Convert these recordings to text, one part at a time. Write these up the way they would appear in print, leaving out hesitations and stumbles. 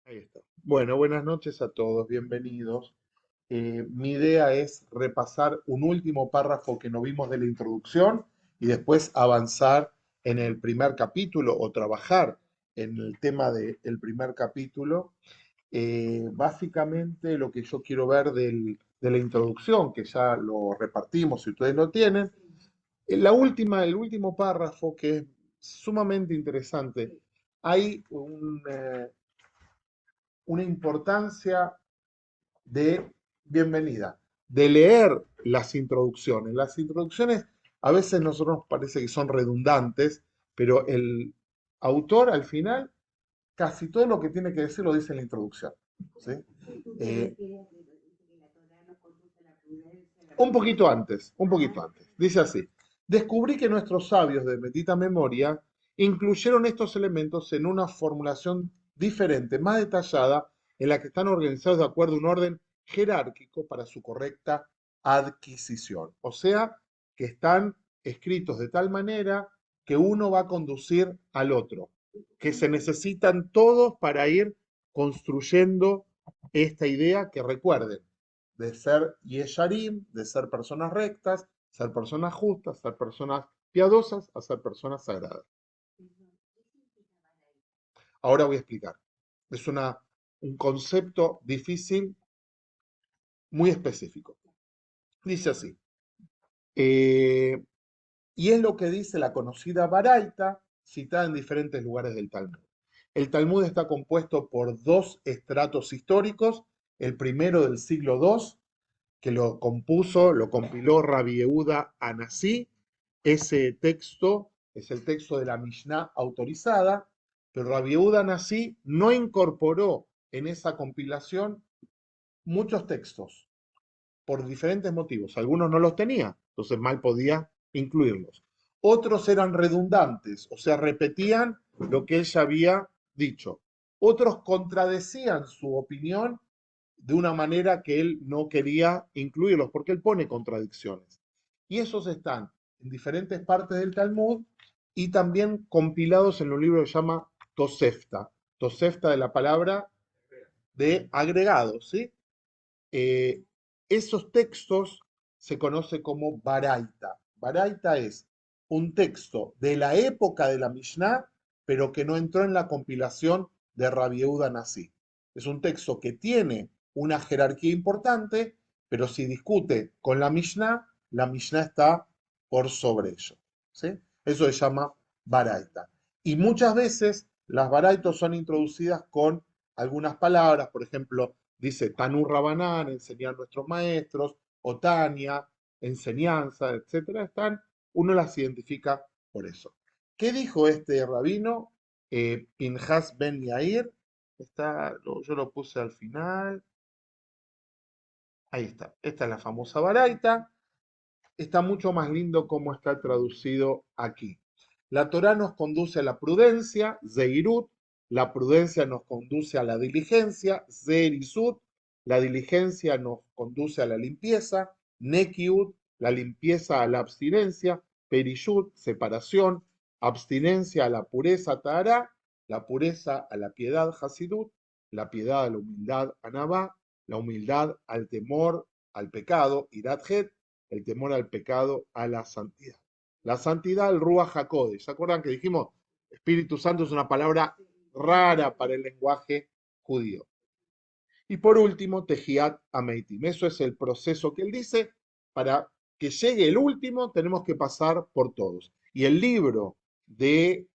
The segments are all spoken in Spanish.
Ahí está. Bueno, buenas noches a todos, bienvenidos. Mi idea es repasar un último párrafo que no vimos de la introducción y después avanzar en el primer capítulo o trabajar en el tema del primer capítulo. Básicamente lo que yo quiero ver de la introducción, que ya lo repartimos si ustedes lo tienen, el último párrafo que es sumamente interesante. Hay una importancia de bienvenida, de leer las introducciones. Las introducciones a veces nosotros nos parece que son redundantes, pero el autor al final casi todo lo que tiene que decir lo dice en la introducción. ¿Sí? Eh, un poquito antes. Dice así, descubrí que nuestros sabios de bendita memoria incluyeron estos elementos en una formulación diferente, más detallada, en la que están organizados de acuerdo a un orden jerárquico para su correcta adquisición. O sea, que están escritos de tal manera que uno va a conducir al otro, que se necesitan todos para ir construyendo esta idea que recuerden, de ser yesharim, de ser personas rectas, ser personas justas, ser personas piadosas, a ser personas sagradas. Ahora voy a explicar. Es un concepto difícil, muy específico. Dice así, eh, y es lo que dice la conocida Baraita, citada en diferentes lugares del Talmud. El Talmud está compuesto por dos estratos históricos, el primero del siglo II, que lo compuso, lo compiló Rabbi Yehuda Anasí. Ese texto es el texto de la Mishnah autorizada, pero Rabbi Yehuda Anasí no incorporó en esa compilación muchos textos por diferentes motivos. Algunos no los tenía, entonces mal podía incluirlos. Otros eran redundantes, o sea, repetían lo que él ya había dicho. Otros contradecían su opinión de una manera que él no quería incluirlos, porque él pone contradicciones. Y esos están en diferentes partes del Talmud y también compilados en un libro que se llama Tosefta. Tosefta de la palabra de agregado, ¿sí? Eh, Esos textos se conoce como Baraita. Baraita es un texto de la época de la Mishnah, pero que no entró en la compilación de Rabbi Yehuda Nasi. Es un texto que tiene una jerarquía importante, pero si discute con la Mishnah está por sobre ello. ¿Sí? Eso se llama Baraita. Y muchas veces las Baraitos son introducidas con algunas palabras, por ejemplo, dice Tanu Rabanán, enseñar nuestros maestros, o Tania, enseñanza, etcétera, uno las identifica por eso. ¿Qué dijo este rabino? Pinhas Ben Yair, yo lo puse al final, ahí está, esta es la famosa Baraita, está mucho más lindo como está traducido aquí. La Torá nos conduce a la prudencia, Zeirut, la prudencia nos conduce a la diligencia, Zerisut, la diligencia nos conduce a la limpieza, Nekiut, la limpieza a la abstinencia, Perishut, separación, abstinencia a la pureza, Tahara, la pureza a la piedad, Hasidut, la piedad a la humildad, Anabá, la humildad al temor, al pecado, Irat el temor al pecado, a la santidad. La santidad, el Ruach HaKodesh. ¿Se acuerdan que dijimos Espíritu Santo es una palabra rara para el lenguaje judío? Y por último, Tejiat Ameitim. Eso es el proceso que él dice. Para que llegue el último, tenemos que pasar por todos. Y el libro de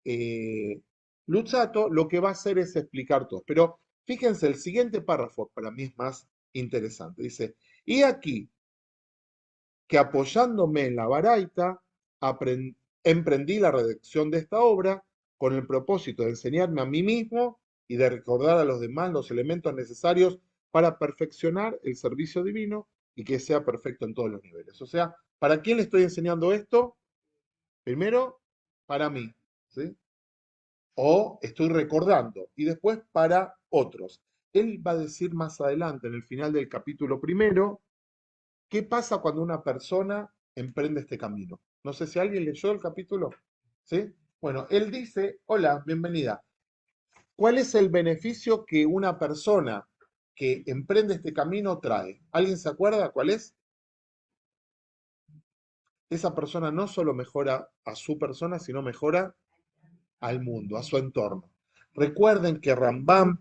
Luzzatto lo que va a hacer es explicar todo. Pero fíjense, el siguiente párrafo para mí es más interesante. Dice, y aquí que apoyándome en la Baraita, emprendí la redacción de esta obra con el propósito de enseñarme a mí mismo y de recordar a los demás los elementos necesarios para perfeccionar el servicio divino y que sea perfecto en todos los niveles. O sea, ¿para quién le estoy enseñando esto? Primero, para mí, ¿sí? O estoy recordando, y después para otros. Él va a decir más adelante, en el final del capítulo primero, ¿qué pasa cuando una persona emprende este camino? No sé si alguien leyó el capítulo, ¿sí? Bueno, él dice, hola, bienvenida. ¿Cuál es el beneficio que una persona que emprende este camino trae? ¿Alguien se acuerda cuál es? Esa persona no solo mejora a su persona, sino mejora al mundo, a su entorno. Recuerden que Rambam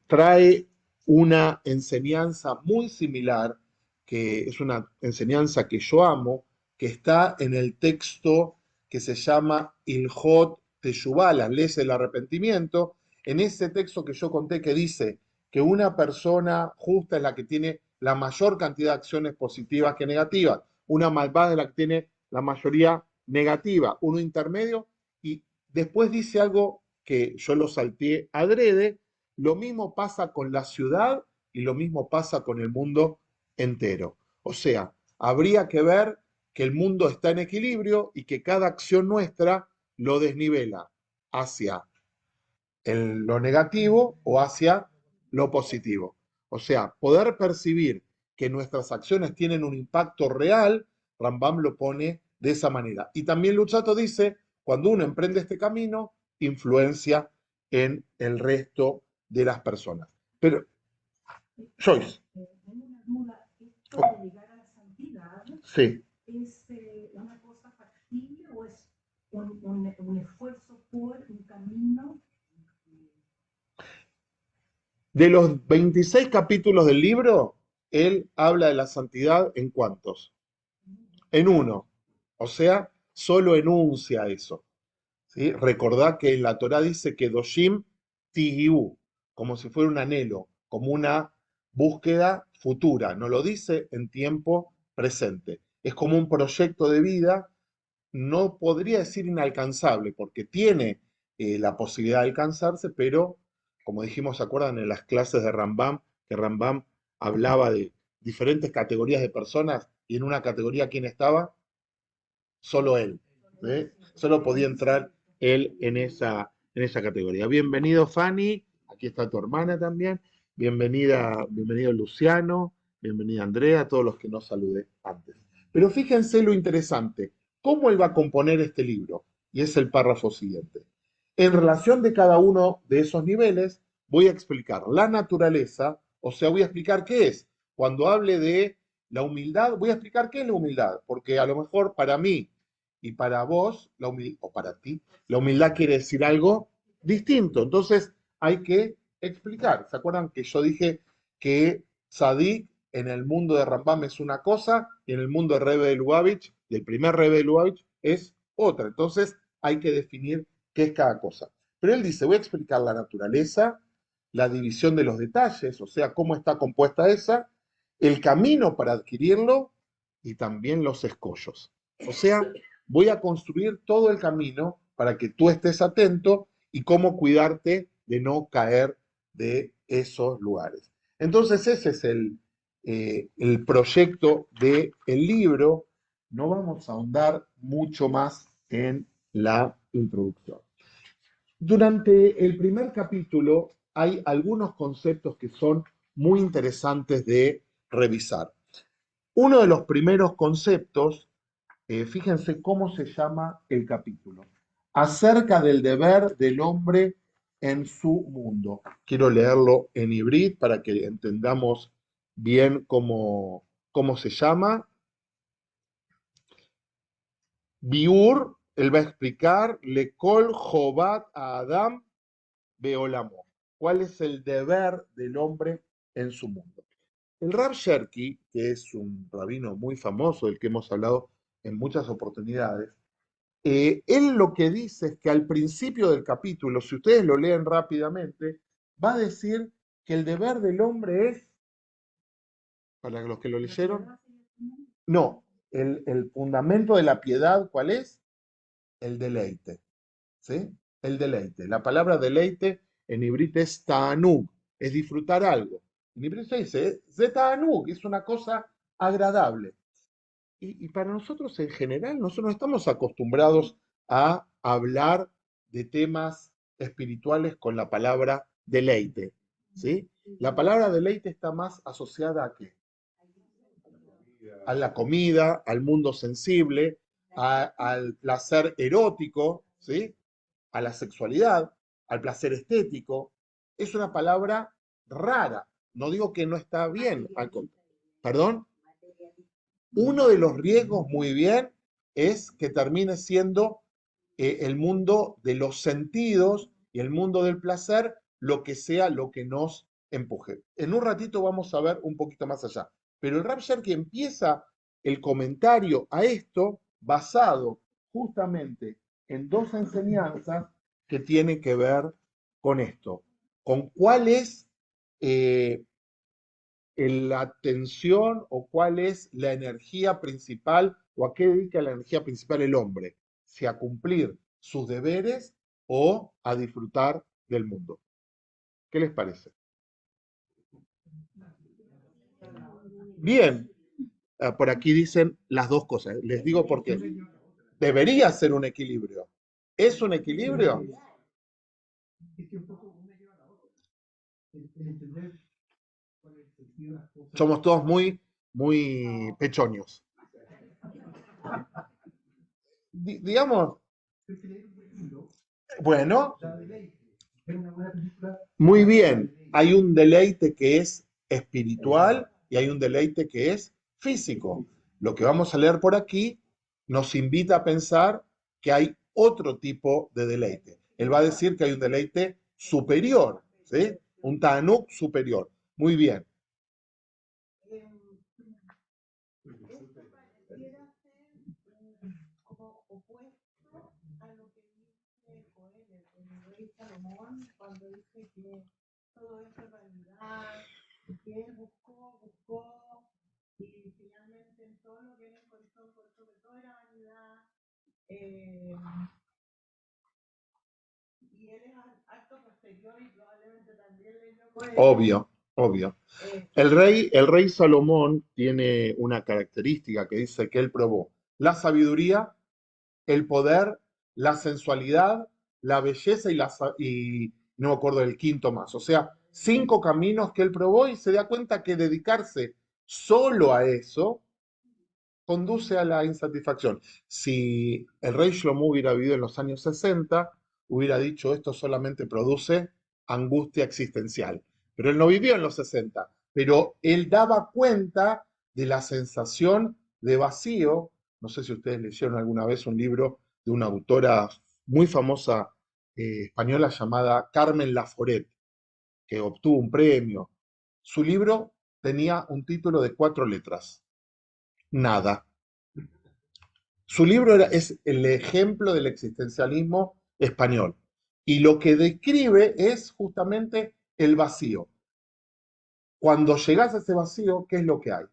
trae una enseñanza muy similar, que es una enseñanza que yo amo, que está en el texto que se llama Ilhot Teshuvah, las leyes del arrepentimiento. En ese texto que yo conté que dice que una persona justa es la que tiene la mayor cantidad de acciones positivas que negativas, una malvada es la que tiene la mayoría negativa, uno intermedio, y después dice algo que yo lo salteé adrede. Lo mismo pasa con la ciudad y lo mismo pasa con el mundo entero. O sea, habría que ver que el mundo está en equilibrio y que cada acción nuestra lo desnivela hacia lo negativo o hacia lo positivo. O sea, poder percibir que nuestras acciones tienen un impacto real, Rambam lo pone de esa manera. Y también Luchato dice, cuando uno emprende este camino, influencia en el resto de las personas. Pero, Joyce. Tengo una duda, ¿esto de llegar a la santidad Sí. es una cosa factible o es un esfuerzo por un camino? De los 26 capítulos del libro, él habla de la santidad en cuántos? En uno. O sea, solo enuncia eso. ¿Sí? Recordá que en la Torá dice que Doshim Tigiu, como si fuera un anhelo, como una búsqueda futura, no lo dice en tiempo presente. Es como un proyecto de vida, no podría decir inalcanzable, porque tiene la posibilidad de alcanzarse, pero como dijimos, ¿se acuerdan en las clases de Rambam? Que Rambam hablaba de diferentes categorías de personas y en una categoría, ¿quién estaba? Solo él. ¿Sí? Solo podía entrar él en esa categoría. Bienvenido, Fanny. Aquí está tu hermana también. Bienvenido Luciano. Bienvenida Andrea, a todos los que no saludé antes. Pero fíjense lo interesante, cómo él va a componer este libro. Y es el párrafo siguiente. En relación de cada uno de esos niveles, voy a explicar la naturaleza, o sea, voy a explicar qué es. Cuando hable de la humildad, voy a explicar qué es la humildad, porque a lo mejor para mí y para vos, o para ti, la humildad quiere decir algo distinto. Entonces hay que explicar. ¿Se acuerdan que yo dije que Sadik en el mundo de Rambam es una cosa y en el mundo de Rebbe de Lubavitch, del primer Rebbe de Lubavitch, es otra? Entonces hay que definir qué es cada cosa. Pero él dice, voy a explicar la naturaleza, la división de los detalles, o sea, cómo está compuesta esa, el camino para adquirirlo y también los escollos. O sea, voy a construir todo el camino para que tú estés atento y cómo cuidarte de no caer de esos lugares. Entonces ese es el proyecto del libro. No vamos a ahondar mucho más en la introducción. Durante el primer capítulo hay algunos conceptos que son muy interesantes de revisar. Uno de los primeros conceptos, fíjense cómo se llama el capítulo, acerca del deber del hombre en su mundo. Quiero leerlo en hibrid para que entendamos bien cómo se llama. Biur, él va a explicar, Lekol Jobat a Adam Beolamo. ¿Cuál es el deber del hombre en su mundo? El Rav Sherki, que es un rabino muy famoso, del que hemos hablado en muchas oportunidades, él lo que dice es que al principio del capítulo, si ustedes lo leen rápidamente, va a decir que el deber del hombre es, para los que lo leyeron, no, el fundamento de la piedad, ¿cuál es? El deleite, ¿sí? El deleite. La palabra deleite en hebreo es ta'anug, es disfrutar algo. En hebreo se dice, ta'anug, es una cosa agradable. Y para nosotros en general, nosotros no estamos acostumbrados a hablar de temas espirituales con la palabra deleite, ¿sí? La palabra deleite está más asociada a qué? A la comida, al mundo sensible, al placer erótico, ¿sí? A la sexualidad. al placer estético, es una palabra rara. No digo que no está bien, perdón. Uno de los riesgos, muy bien, es que termine siendo el mundo de los sentidos y el mundo del placer lo que sea lo que nos empuje. En un ratito vamos a ver un poquito más allá. Pero el Rav Cherki empieza el comentario a esto basado justamente en dos enseñanzas que tienen que ver con esto, con cuál es la atención o cuál es la energía principal o a qué dedica la energía principal el hombre, si a cumplir sus deberes o a disfrutar del mundo. ¿Qué les parece? Bien, por aquí dicen las dos cosas. Les digo por qué. Debería ser un equilibrio. ¿Es un equilibrio? Somos todos muy pechoños. Digamos, bueno, muy bien. Hay un deleite que es espiritual y hay un deleite que es físico. Lo que vamos a leer por aquí nos invita a pensar que hay otro tipo de deleite. Él va a decir que hay un deleite superior, ¿sí? Un ta'anuk superior. Muy bien. Esto pareciera ser como opuesto a lo que dice Coelho, el rey Salomón, cuando dice que todo esto es realidad, y que él buscó, y finalmente en todo lo que él encontró, sobre todo era vanidad, y él es acto posterior y probablemente también leyó Coelho. Obvio, obvio. El rey Salomón tiene una característica que dice que él probó la sabiduría, el poder, la sensualidad, la belleza y no me acuerdo del quinto más. O sea, 5 caminos que él probó y se da cuenta que dedicarse solo a eso conduce a la insatisfacción. Si el rey Shlomo hubiera vivido en los años 60, hubiera dicho esto solamente produce angustia existencial. Pero él no vivió en los 60, pero él daba cuenta de la sensación de vacío. No sé si ustedes leyeron alguna vez un libro de una autora muy famosa española llamada Carmen Laforet, que obtuvo un premio. Su libro tenía un título de 4 letras, Nada. Su libro es el ejemplo del existencialismo español. Y lo que describe es justamente el vacío. Cuando llegas a ese vacío, ¿qué es lo que hay?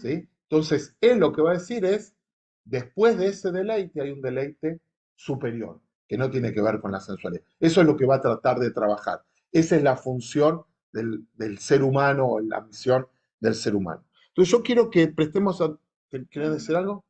¿Sí? Entonces, él lo que va a decir es, después de ese deleite hay un deleite superior, que no tiene que ver con la sensualidad. Eso es lo que va a tratar de trabajar. Esa es la función del ser humano o la misión del ser humano. Entonces, yo quiero que prestemos a... ¿Querés decir algo?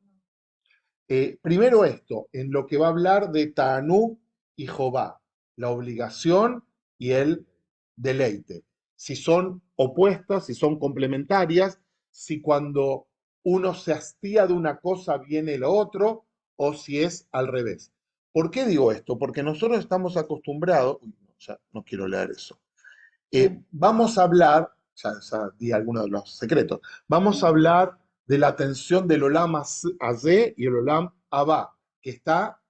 Primero esto, en lo que va a hablar de Ta'anú y Jobá, la obligación y el deleite. Si son opuestas, si son complementarias, si cuando uno se hastía de una cosa viene lo otro, o si es al revés. ¿Por qué digo esto? Porque nosotros estamos acostumbrados, uy, no, ya no quiero leer eso. Vamos a hablar, ya di algunos de los secretos, vamos a hablar de la tensión del Olam Hazé y el Olam Abba, que está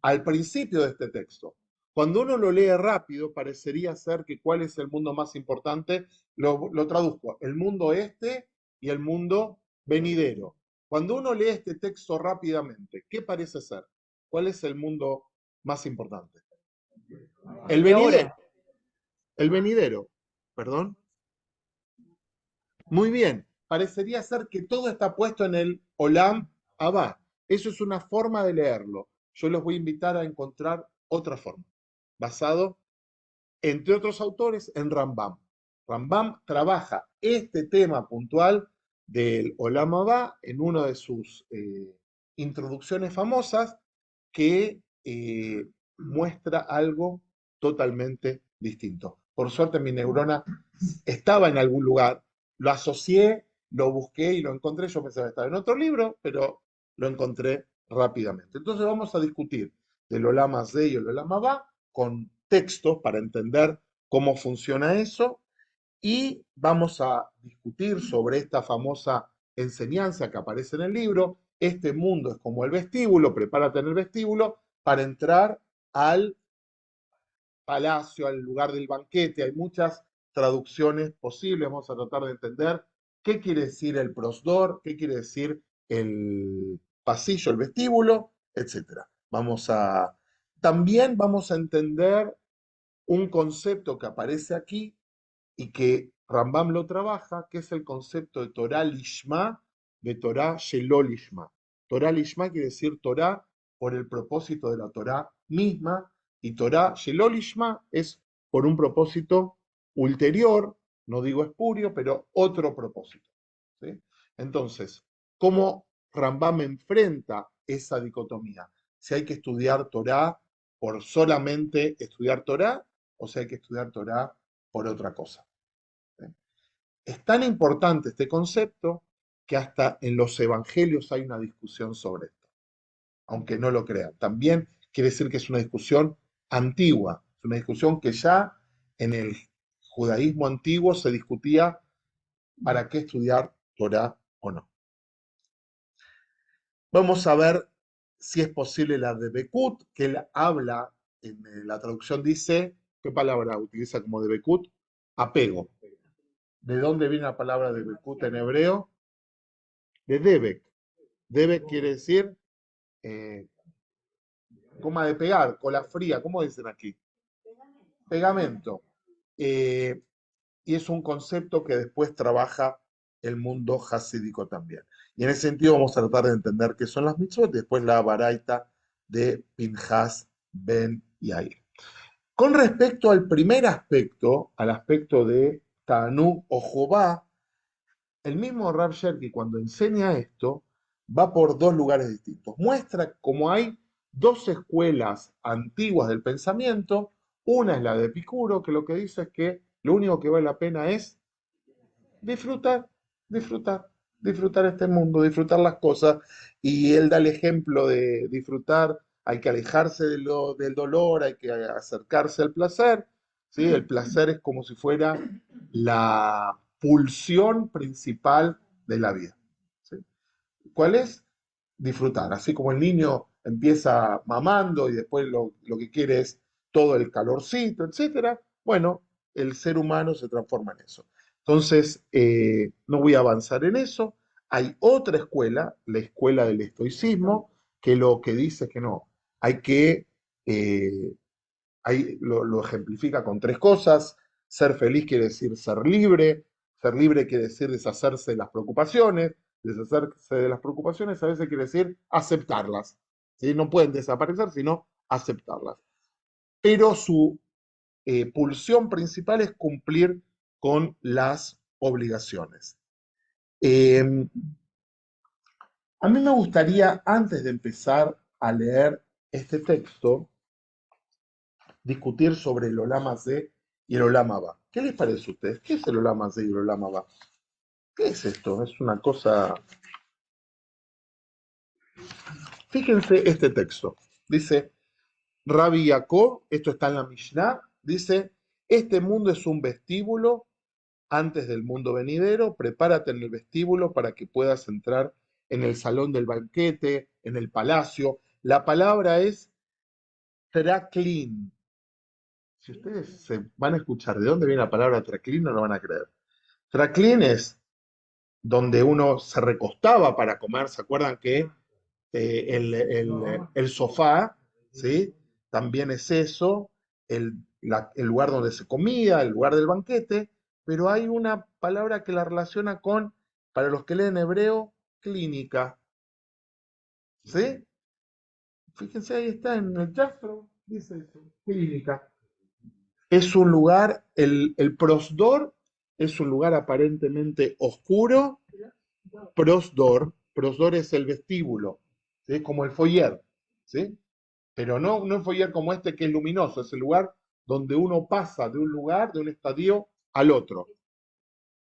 al principio de este texto. Cuando uno lo lee rápido, parecería ser que cuál es el mundo más importante, lo traduzco, el mundo este y el mundo venidero. Cuando uno lee este texto rápidamente, ¿qué parece ser? ¿Cuál es el mundo más importante? El venidero. El venidero. ¿Perdón? Muy bien, parecería ser que todo está puesto en el Olam Abba. Eso es una forma de leerlo. Yo los voy a invitar a encontrar otra forma, basado, entre otros autores, en Rambam. Rambam trabaja este tema puntual del Olam Abba en una de sus introducciones famosas que muestra algo totalmente distinto. Por suerte mi neurona estaba en algún lugar, lo asocié, lo busqué y lo encontré. Yo pensaba que estaba en otro libro, pero lo encontré rápidamente. Entonces vamos a discutir del Olam Hazé y el Olam Abba con textos para entender cómo funciona eso y vamos a discutir sobre esta famosa enseñanza que aparece en el libro. Este mundo es como el vestíbulo, prepárate en el vestíbulo para entrar al palacio, al lugar del banquete. Hay muchas traducciones posibles. Vamos a tratar de entender qué quiere decir el prosdor, qué quiere decir el pasillo, el vestíbulo, etcétera. También vamos a entender un concepto que aparece aquí y que Rambam lo trabaja, que es el concepto de Torah Lishma, de Torah Shelo Lishma. Torah Lishma quiere decir Torah por el propósito de la Torah misma, y Torah Shelo Lishma es por un propósito ulterior, no digo espurio, pero otro propósito. ¿Sí? Entonces, ¿cómo Rambam enfrenta esa dicotomía? Si hay que estudiar Torah por solamente estudiar Torah, o si hay que estudiar Torah por otra cosa. Es tan importante este concepto que hasta en los evangelios hay una discusión sobre esto, aunque no lo crean. También quiere decir que es una discusión antigua, es una discusión que ya en el judaísmo antiguo se discutía para qué estudiar Torah o no. Vamos a ver si es posible la de Bekut, que él habla, en la traducción dice, ¿qué palabra utiliza como de Bekut? Apego. ¿De dónde viene la palabra de Bekut en hebreo? De Debek. Debek quiere decir eh, goma de pegar, cola fría, ¿cómo dicen aquí? Pegamento. Eh, y es un concepto que después trabaja el mundo hasídico también. Y en ese sentido vamos a tratar de entender qué son las mitzvot y después la baraita de Pinhas Ben Yair. Con respecto al primer aspecto, al aspecto de Tanú o Jobá, el mismo Rav Sherki cuando enseña esto va por dos lugares distintos. Muestra cómo hay dos escuelas antiguas del pensamiento. Una es la de Epicuro, que lo que dice es que lo único que vale la pena es disfrutar, disfrutar, disfrutar este mundo, disfrutar las cosas. Y él da el ejemplo de disfrutar, hay que alejarse del dolor, hay que acercarse al placer. ¿Sí? El placer es como si fuera la pulsión principal de la vida. ¿Sí? ¿Cuál es? Disfrutar. Así como el niño empieza mamando y después lo que quiere es todo el calorcito, etcétera. Bueno, el ser humano se transforma en eso. Entonces, no voy a avanzar en eso. Hay otra escuela, la escuela del estoicismo, que lo que dice es que no, hay que eh, ahí lo ejemplifica con tres cosas. Ser feliz quiere decir ser libre quiere decir deshacerse de las preocupaciones, deshacerse de las preocupaciones a veces quiere decir aceptarlas. ¿Sí? No pueden desaparecer, sino aceptarlas. Pero su pulsión principal es cumplir con las obligaciones. Eh, a mí me gustaría, antes de empezar a leer este texto, discutir sobre el Olama Z y el Olama Ba. ¿Qué les parece a ustedes? ¿Qué es el Olama Z y el Olama Ba? ¿Qué es esto? Es una cosa... Fíjense este texto. Dice, Rabbi Yaakov, esto está en la Mishnah, dice, este mundo es un vestíbulo antes del mundo venidero, prepárate en el vestíbulo para que puedas entrar en el salón del banquete, en el palacio. La palabra es traklin. Si ustedes se van a escuchar de dónde viene la palabra traklin, no lo van a creer. Traclín es donde uno se recostaba para comer, ¿se acuerdan que el sofá, ¿sí? También es eso, el lugar donde se comía, el lugar del banquete, pero hay una palabra que la relaciona con, para los que leen hebreo, clínica, ¿sí? Fíjense, ahí está en el Jastro, dice eso, clínica. Es un lugar, el prosdor es un lugar aparentemente oscuro. Prosdor es el vestíbulo, ¿sí? Como el foyer, ¿sí? Pero no el foyer como este que es luminoso, es el lugar donde uno pasa de un lugar, de un estadio al otro.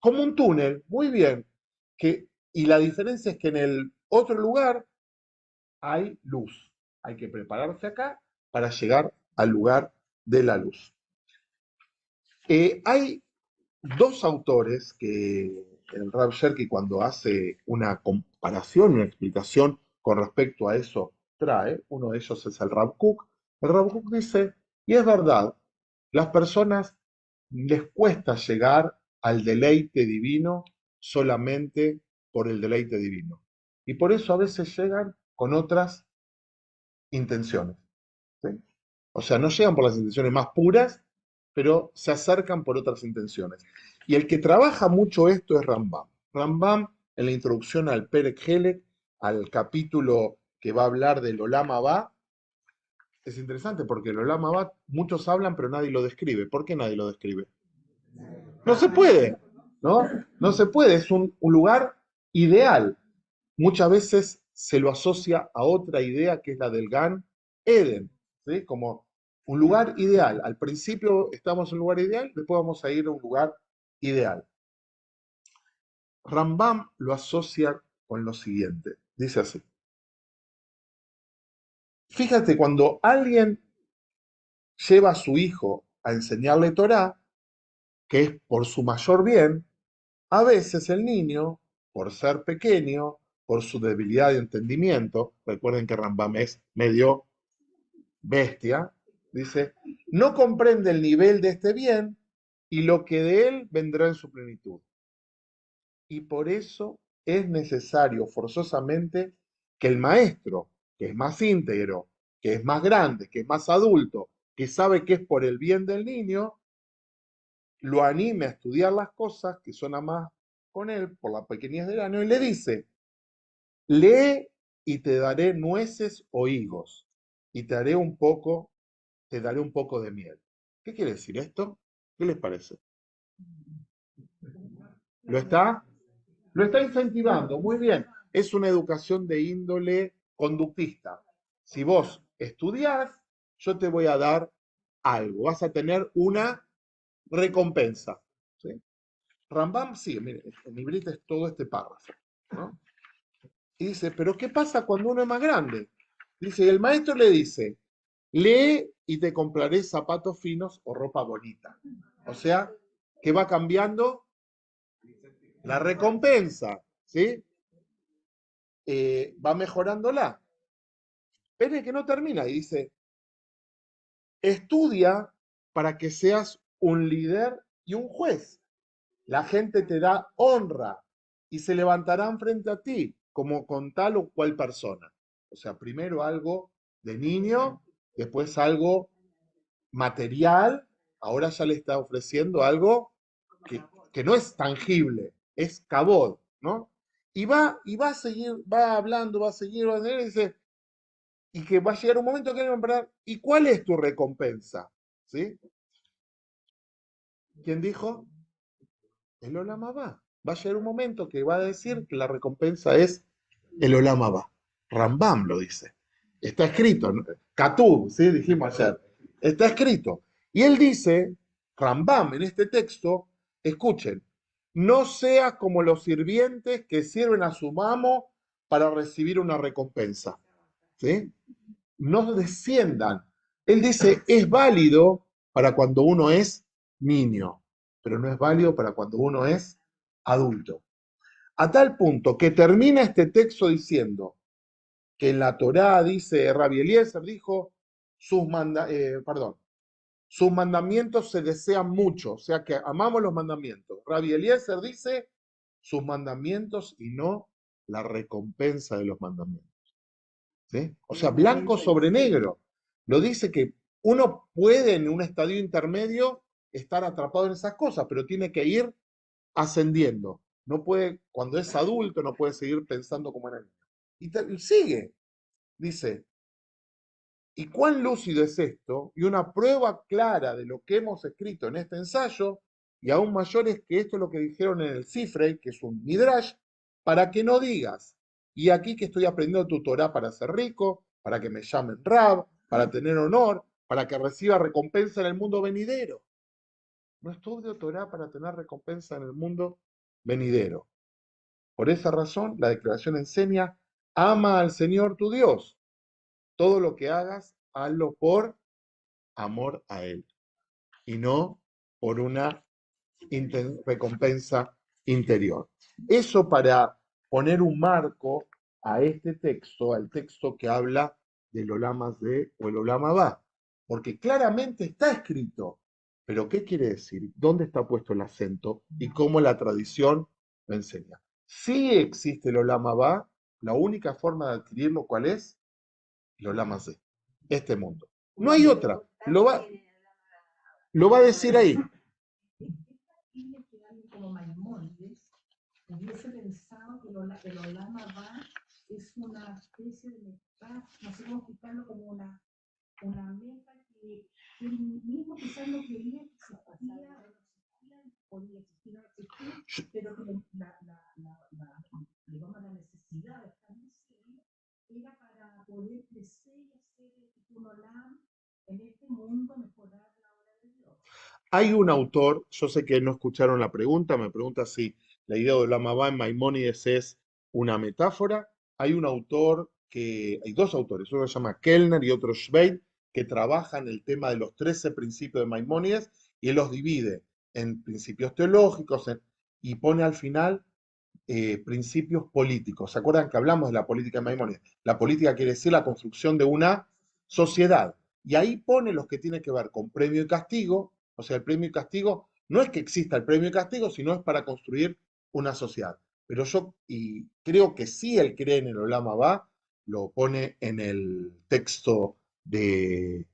Como un túnel, muy bien. Y la diferencia es que en el otro lugar hay luz. Hay que prepararse acá para llegar al lugar de la luz. Hay dos autores que el Rav Sherky, cuando hace una comparación, una explicación con respecto a eso, trae. Uno de ellos es el Rav Kook. El Rav Kook dice, y es verdad, las personas les cuesta llegar al deleite divino solamente por el deleite divino. Y por eso a veces llegan con otras intenciones. ¿Sí? O sea, no llegan por las intenciones más puras, pero se acercan por otras intenciones. Y el que trabaja mucho esto es Rambam. Rambam, en la introducción al Perek Helek, al capítulo que va a hablar del Olam Abba, es interesante porque el Olam Abba muchos hablan, pero nadie lo describe. ¿Por qué nadie lo describe? No se puede, ¿no? No se puede, es un lugar ideal. Muchas veces se lo asocia a otra idea que es la del Gan Eden, ¿sí? Como un lugar ideal. Al principio estamos en un lugar ideal, después vamos a ir a un lugar ideal. Rambam lo asocia con lo siguiente, dice así. Fíjate, cuando alguien lleva a su hijo a enseñarle Torah, que es por su mayor bien, a veces el niño, por ser pequeño, por su debilidad de entendimiento, recuerden que Rambam es medio bestia, dice, no comprende el nivel de este bien y lo que de él vendrá en su plenitud. Y por eso es necesario forzosamente que el maestro, que es más íntegro, que es más grande, que es más adulto, que sabe que es por el bien del niño, lo anime a estudiar las cosas que son a más con él por la pequeñez del año y le dice, lee y te daré nueces o higos y te daré un poco de miel. ¿Qué quiere decir esto? ¿Qué les parece? ¿Lo está? Lo está incentivando, muy bien. Es una educación de índole conductista. Si vos estudiás, yo te voy a dar algo, vas a tener una recompensa. ¿Sí? Rambam sigue, mire, en libreta es todo este párrafo, ¿no? Y dice, pero ¿qué pasa cuando uno es más grande? Dice, el maestro le dice, lee y te compraré zapatos finos o ropa bonita. O sea, que va cambiando la recompensa, ¿sí? Va mejorándola. Pero es que no termina y dice, estudia para que seas un líder y un juez. La gente te da honra y se levantarán frente a ti como con tal o cual persona. O sea, primero algo de niño, después algo material, ahora ya le está ofreciendo algo que no es tangible, es cabod, ¿no? Y va a seguir, va hablando, va a seguir, y dice, y que va a llegar un momento que le van a preguntar, ¿y cuál es tu recompensa? ¿Sí? ¿Quién dijo? El Olam Abba. Va a llegar un momento que va a decir que la recompensa es el Olam Abba. Rambam lo dice. Está escrito. Katub, ¿sí? Dijimos ayer. Está escrito. Y él dice, Rambam, en este texto, escuchen, no seas como los sirvientes que sirven a su amo para recibir una recompensa. ¿Sí? No desciendan. Él dice, es válido para cuando uno es niño, pero no es válido para cuando uno es adulto. A tal punto que termina este texto diciendo que en la Torá dice, Rabbi Eliezer dijo, sus mandamientos se desean mucho, o sea que amamos los mandamientos. Rabbi Eliezer dice, sus mandamientos y no la recompensa de los mandamientos. ¿Sí? O sea, blanco sobre negro. Lo dice que uno puede en un estadio intermedio estar atrapado en esas cosas, pero tiene que ir ascendiendo. No puede, cuando es adulto, no puede seguir pensando como era niño. Y sigue, dice, ¿y cuán lúcido es esto? Y una prueba clara de lo que hemos escrito en este ensayo, y aún mayor es que esto es lo que dijeron en el Sifrei, que es un Midrash, para que no digas, y aquí que estoy aprendiendo tu Torah para ser rico, para que me llamen Rab, para tener honor, para que reciba recompensa en el mundo venidero. No estudio Torah para tener recompensa en el mundo venidero. Por esa razón, la declaración enseña, ama al Señor tu Dios. Todo lo que hagas, hazlo por amor a él y no por una recompensa interior. Eso para poner un marco a este texto, al texto que habla del Olama de o el Olama va, porque claramente está escrito, pero ¿qué quiere decir? ¿Dónde está puesto el acento y cómo la tradición lo enseña? Si existe el Olama va, la única forma de adquirirlo, ¿cuál es? El Olama de este mundo. No hay otra. Lo va a decir ahí. Imposible que alguien como Maimónides hubiese pensado que el Olama va es una especie de metáfora, no sé cómo explicarlo, como una meta que él mismo quizás no quería que existiera, podía existir, no existir, pero que digamos, la necesidad de estar en serio era para poder crecer y hacer un Olam en este mundo, mejorar la obra de Dios. Hay un autor, yo sé que no escucharon la pregunta, me pregunta si la idea de Lama en Maimónides es una metáfora. Hay un autor hay dos autores, uno se llama Kellner y otro Schweid, que trabajan el tema de los 13 principios de Maimónides y él los divide en principios teológicos y pone al final principios políticos. ¿Se acuerdan que hablamos de la política de Maimónides? La política quiere decir la construcción de una sociedad. Y ahí pone los que tienen que ver con premio y castigo. O sea, el premio y castigo no es que exista el premio y castigo, sino es para construir una sociedad. Pero yo y creo que sí él cree en el Olama Va, lo pone en el texto de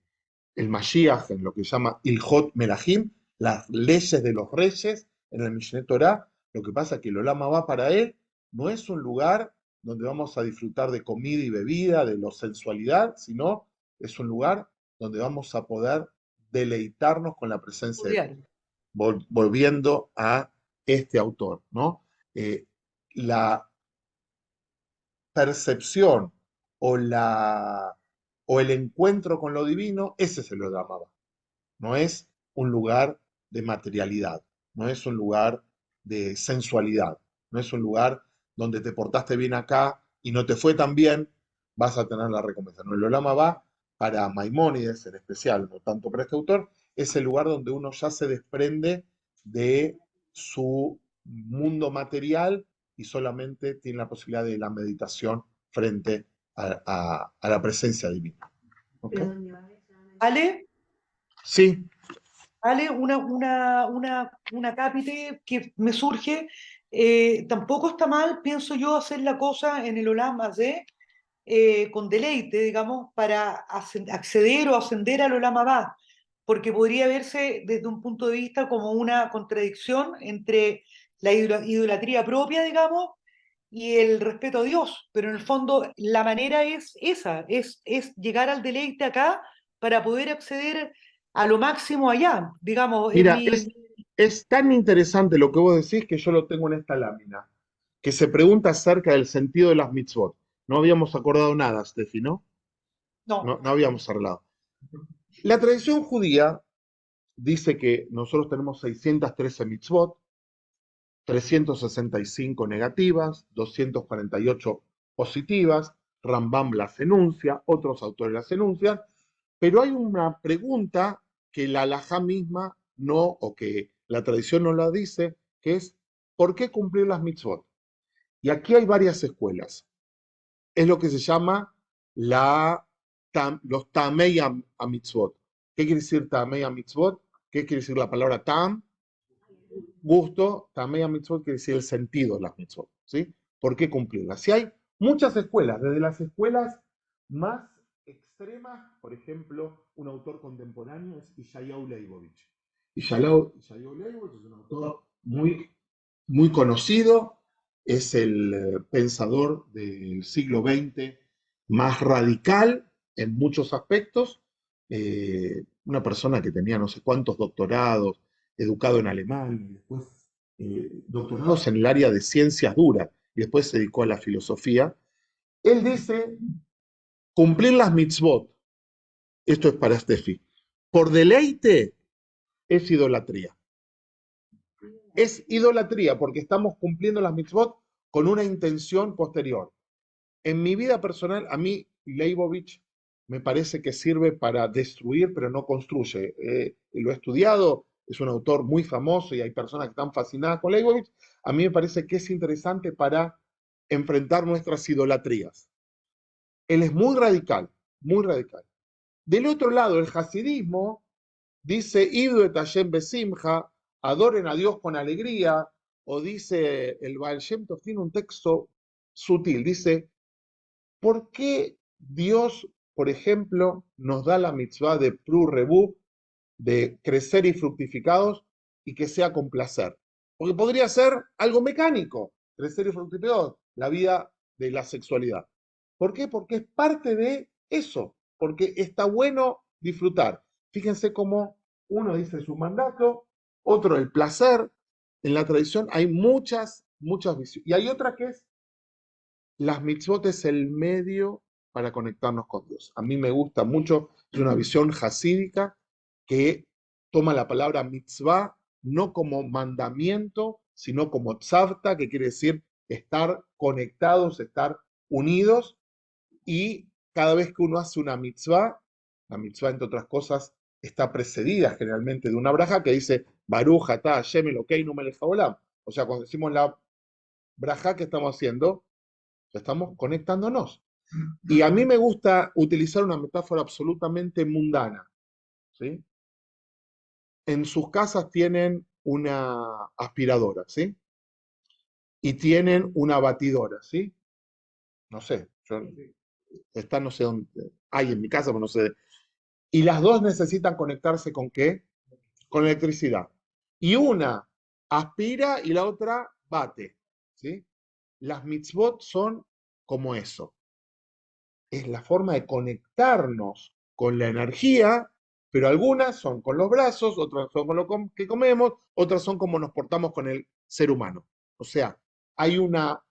el Mashiach, en lo que se llama Ilhot Melahim, las leyes de los reyes, en el Mishneh Torah. Lo que pasa es que el Olama va para él no es un lugar donde vamos a disfrutar de comida y bebida, de la sensualidad, sino es un lugar donde vamos a poder deleitarnos con la presencia de Dios. Estudiar. Volviendo a este autor, ¿no? La percepción o, o el encuentro con lo divino, ese se lo llamaba. No es un lugar de materialidad, no es un lugar de sensualidad, no es un lugar donde te portaste bien acá y no te fue tan bien, vas a tener la recompensa. No, el Olama va para Maimónides en especial, no tanto para este autor, es el lugar donde uno ya se desprende de su mundo material y solamente tiene la posibilidad de la meditación frente a la presencia divina. ¿Okay? Ale, Sí, Ale, una cápite que me surge. Tampoco está mal, pienso yo, hacer la cosa en el Olam Hazé con deleite, digamos, para acceder o ascender al Olam Abba, porque podría verse desde un punto de vista como una contradicción entre la idolatría propia, digamos, y el respeto a Dios, pero en el fondo la manera es esa, es llegar al deleite acá para poder acceder a lo máximo allá, digamos, en mira, mi... es tan interesante lo que vos decís que yo lo tengo en esta lámina, que se pregunta acerca del sentido de las mitzvot. No habíamos acordado nada, Steffi, ¿no? No, No, no habíamos hablado. La tradición judía dice que nosotros tenemos 613 mitzvot, 365 negativas, 248 positivas, Rambam las enuncia, otros autores las enuncian, pero hay una pregunta que la halajá misma no, o que la tradición no la dice, que es ¿por qué cumplir las mitzvot? Y aquí hay varias escuelas. Es lo que se llama los tamei a mitzvot. ¿Qué quiere decir tamei a mitzvot? ¿Qué quiere decir la palabra tam? Gusto, tamei a mitzvot quiere decir el sentido de las mitzvot, ¿sí? ¿Por qué cumplirlas? Si hay muchas escuelas, desde las escuelas más extremas, por ejemplo, un autor contemporáneo es Ishayahu Leibovich. Ishayahu Leibovich es un autor muy conocido, es el pensador del siglo XX más radical en muchos aspectos, una persona que tenía no sé cuántos doctorados, educado en alemán, y después doctorados en el área de ciencias duras, y después se dedicó a la filosofía. Él dice, cumplir las mitzvot, esto es para Steffi, por deleite es idolatría. Es idolatría porque estamos cumpliendo las mitzvot con una intención posterior. En mi vida personal, a mí Leibovich me parece que sirve para destruir, pero no construye. Lo he estudiado, es un autor muy famoso y hay personas que están fascinadas con Leibovitz. A mí me parece que es interesante para enfrentar nuestras idolatrías. Él es muy radical, muy radical. Del otro lado, el hasidismo dice, Idu et Hashem besimcha, adoren a Dios con alegría, o dice, el Baal Shem Tov tiene un texto sutil, dice, ¿por qué Dios, por ejemplo, nos da la mitzvah de Pru Rebu, de crecer y fructificados, y que sea con placer? Porque podría ser algo mecánico, crecer y fructificados, la vida de la sexualidad. ¿Por qué? Porque es parte de eso, porque está bueno disfrutar. Fíjense cómo uno dice su mandato, otro el placer. En la tradición hay muchas visiones. Y hay otra que es las mitzvot es el medio para conectarnos con Dios. A mí me gusta mucho, es una visión hasídica que toma la palabra mitzvah no como mandamiento, sino como tzavta, que quiere decir estar conectados, estar unidos, y cada vez que uno hace una mitzvah, la mitzvah, entre otras cosas, está precedida generalmente de una braja que dice Baruch atah Hashem Elokeinu melech haolam. O sea, cuando decimos la braja que estamos haciendo, estamos conectándonos. Y a mí me gusta utilizar una metáfora absolutamente mundana, ¿sí? En sus casas tienen una aspiradora, ¿sí? Y tienen una batidora, ¿sí? No sé, esta no sé dónde, hay en mi casa, pero no sé. Y las dos necesitan conectarse ¿con qué? Con electricidad. Y una aspira y la otra bate, ¿sí? Las mitzvot son como eso. Es la forma de conectarnos con la energía, pero algunas son con los brazos, otras son con lo que comemos, otras son como nos portamos con el ser humano. O sea, hay una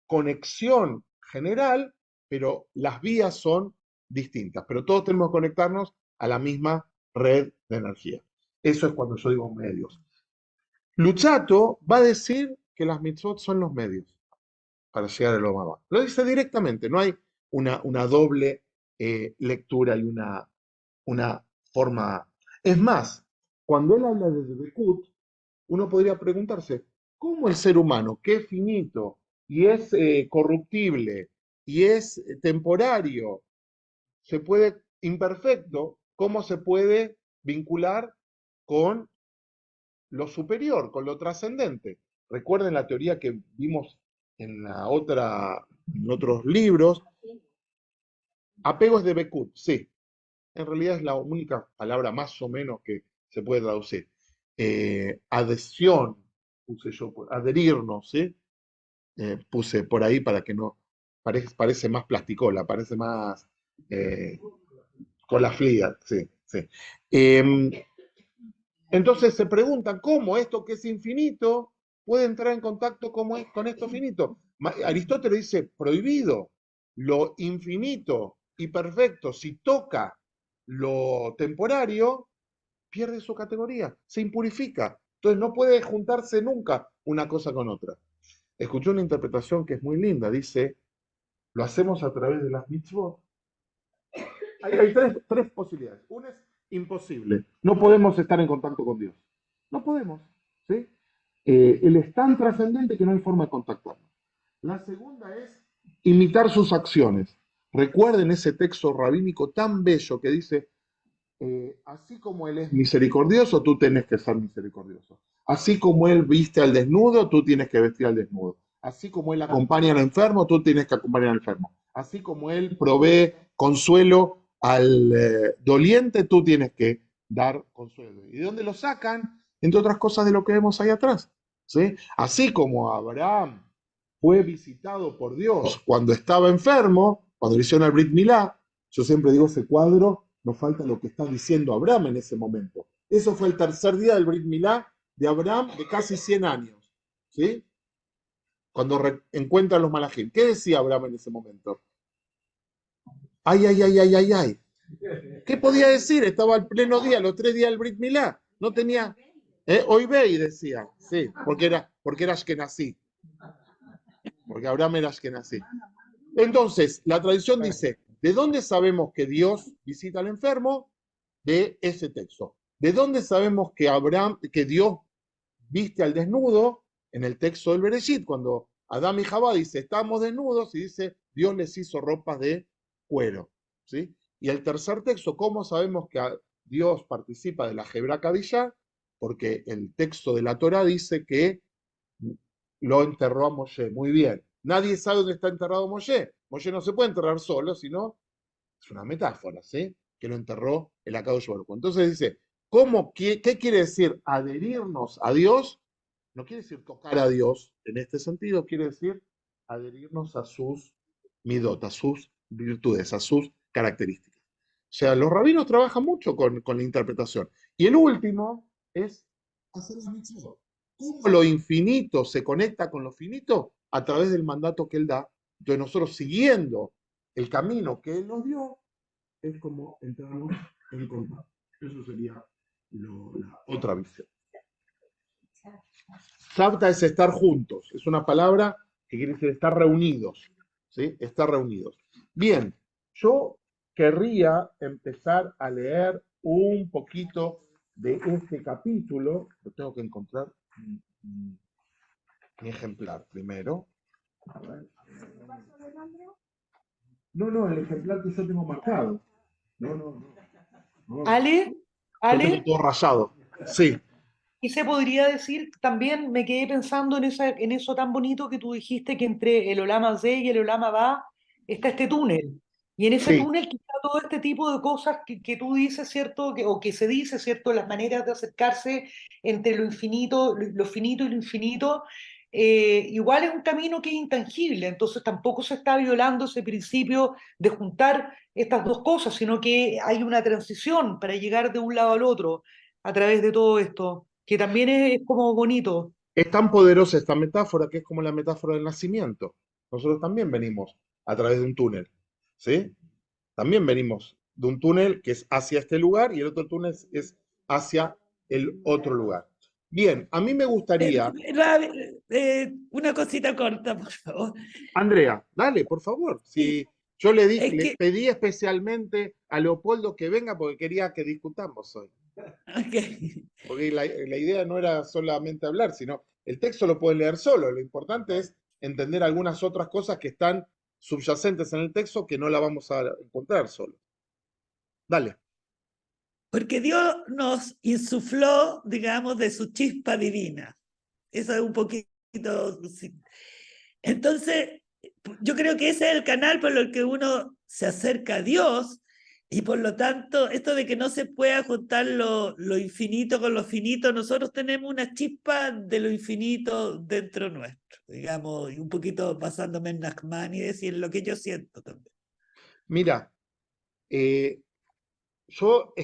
conexión general, pero las vías son distintas, pero todos tenemos que conectarnos a la misma red de energía. Eso es cuando yo digo medios. Luchato va a decir que las mitzvot son los medios para llegar a lo más. Lo dice directamente, no hay una doble lectura y una forma. Es más, cuando él habla de Debekut, uno podría preguntarse, ¿cómo el ser humano, que es finito y es corruptible y es temporario, se puede, imperfecto, cómo se puede vincular con lo superior, con lo trascendente? Recuerden la teoría que vimos en otros libros. Apego es de Bekut, sí. En realidad es la única palabra más o menos que se puede traducir. Adhesión, puse yo, adherirnos, ¿sí? Puse por ahí para que no, parece más plasticola, parece más con la flia, sí, sí. Entonces se preguntan cómo esto que es infinito puede entrar en contacto con esto finito. Aristóteles dice, prohibido, lo infinito y perfecto, si toca lo temporario, pierde su categoría, se impurifica. Entonces no puede juntarse nunca una cosa con otra. Escuché una interpretación que es muy linda, dice, lo hacemos a través de las mitzvot. Hay tres posibilidades. Una es imposible, no podemos estar en contacto con Dios. No podemos, ¿sí? Él es tan trascendente que no hay forma de contactarnos. La segunda es imitar sus acciones. Recuerden ese texto rabínico tan bello que dice, así como Él es misericordioso, tú tienes que ser misericordioso. Así como Él viste al desnudo, tú tienes que vestir al desnudo. Así como Él acompaña al enfermo, tú tienes que acompañar al enfermo. Así como Él provee consuelo al doliente, tú tienes que dar consuelo. ¿Y de dónde lo sacan? Entre otras cosas de lo que vemos ahí atrás, ¿sí? Así como Abraham fue visitado por Dios cuando estaba enfermo, cuando le hicieron el Brit Milá, yo siempre digo ese cuadro, nos falta lo que está diciendo Abraham en ese momento. Eso fue el tercer día del Brit Milá de Abraham de casi 100 años, ¿sí? Cuando encuentra a los malajim. ¿Qué decía Abraham en ese momento? Ay, ay, ay, ay, ay, ay. ¿Qué podía decir? Estaba al pleno día, los 3 días del Brit Milá. No tenía... Hoy ve y decía, sí, porque era Ashkenazí. Porque Abraham era Ashkenazí. Entonces, la tradición dice, ¿De dónde sabemos que Dios visita al enfermo? De ese texto. ¿De dónde sabemos que Dios viste al desnudo? En el texto del Bereshit, cuando Adán y Jabá dice, estamos desnudos, y dice, Dios les hizo ropas de cuero. ¿Sí? Y el tercer texto, ¿cómo sabemos que Dios participa de la Hebra Kadishá? Porque el texto de la Torah dice que lo enterró a Moshe. Muy bien. Nadie sabe dónde está enterrado Moshe. Moshe no se puede enterrar solo, sino es una metáfora, ¿sí? Que lo enterró el Akadosh Baruj Hu. Entonces dice, ¿qué quiere decir adherirnos a Dios? No quiere decir tocar a Dios en este sentido, quiere decir adherirnos a sus midot, a sus virtudes, a sus características. O sea, los rabinos trabajan mucho con la interpretación. Y el último es hacer la mitzvot. ¿Cómo lo infinito se conecta con lo finito? A través del mandato que él da. Entonces nosotros siguiendo el camino que él nos dio, es como entramos en contacto. Eso sería la otra visión. Sabta es estar juntos, es una palabra que quiere decir estar reunidos, ¿sí? Estar reunidos. Bien, yo querría empezar a leer un poquito de este capítulo. Lo tengo que encontrar mi ejemplar primero. A ver. No, el ejemplar que yo tengo marcado. No. Ale, Yo tengo Ale, todo rayado. Sí, y se podría decir, también me quedé pensando en eso tan bonito que tú dijiste, que entre el Olam Hazé y el Olam Abba está este túnel. Y en ese sí. túnel quizá todo este tipo de cosas que tú dices, ¿cierto? O que se dice, ¿cierto? Las maneras de acercarse entre lo infinito, lo finito y lo infinito, igual es un camino que es intangible. Entonces tampoco se está violando ese principio de juntar estas dos cosas, sino que hay una transición para llegar de un lado al otro a través de todo esto, que también es como bonito. Es tan poderosa esta metáfora que es como la metáfora del nacimiento. Nosotros también venimos a través de un túnel, ¿sí? También venimos de un túnel que es hacia este lugar y el otro túnel es hacia el otro lugar. Bien, a mí me gustaría, Una cosita corta, por favor. Andrea, dale, por favor. Sí, Si yo le es le que, pedí especialmente a Leopoldo que venga porque quería que discutamos hoy. ok. Porque la idea no era solamente hablar, sino el texto lo pueden leer solo. Lo importante es entender algunas otras cosas que están subyacentes en el texto que no la vamos a encontrar solo. Dale. Porque Dios nos insufló, digamos, de su chispa divina. Eso es un poquito. Sí. Entonces, yo creo que ese es el canal por el que uno se acerca a Dios, y por lo tanto, esto de que no se pueda juntar lo infinito con lo finito, nosotros tenemos una chispa de lo infinito dentro nuestro, digamos, y un poquito basándome en Nachmanides y en lo que yo siento también. Mira, eh, yo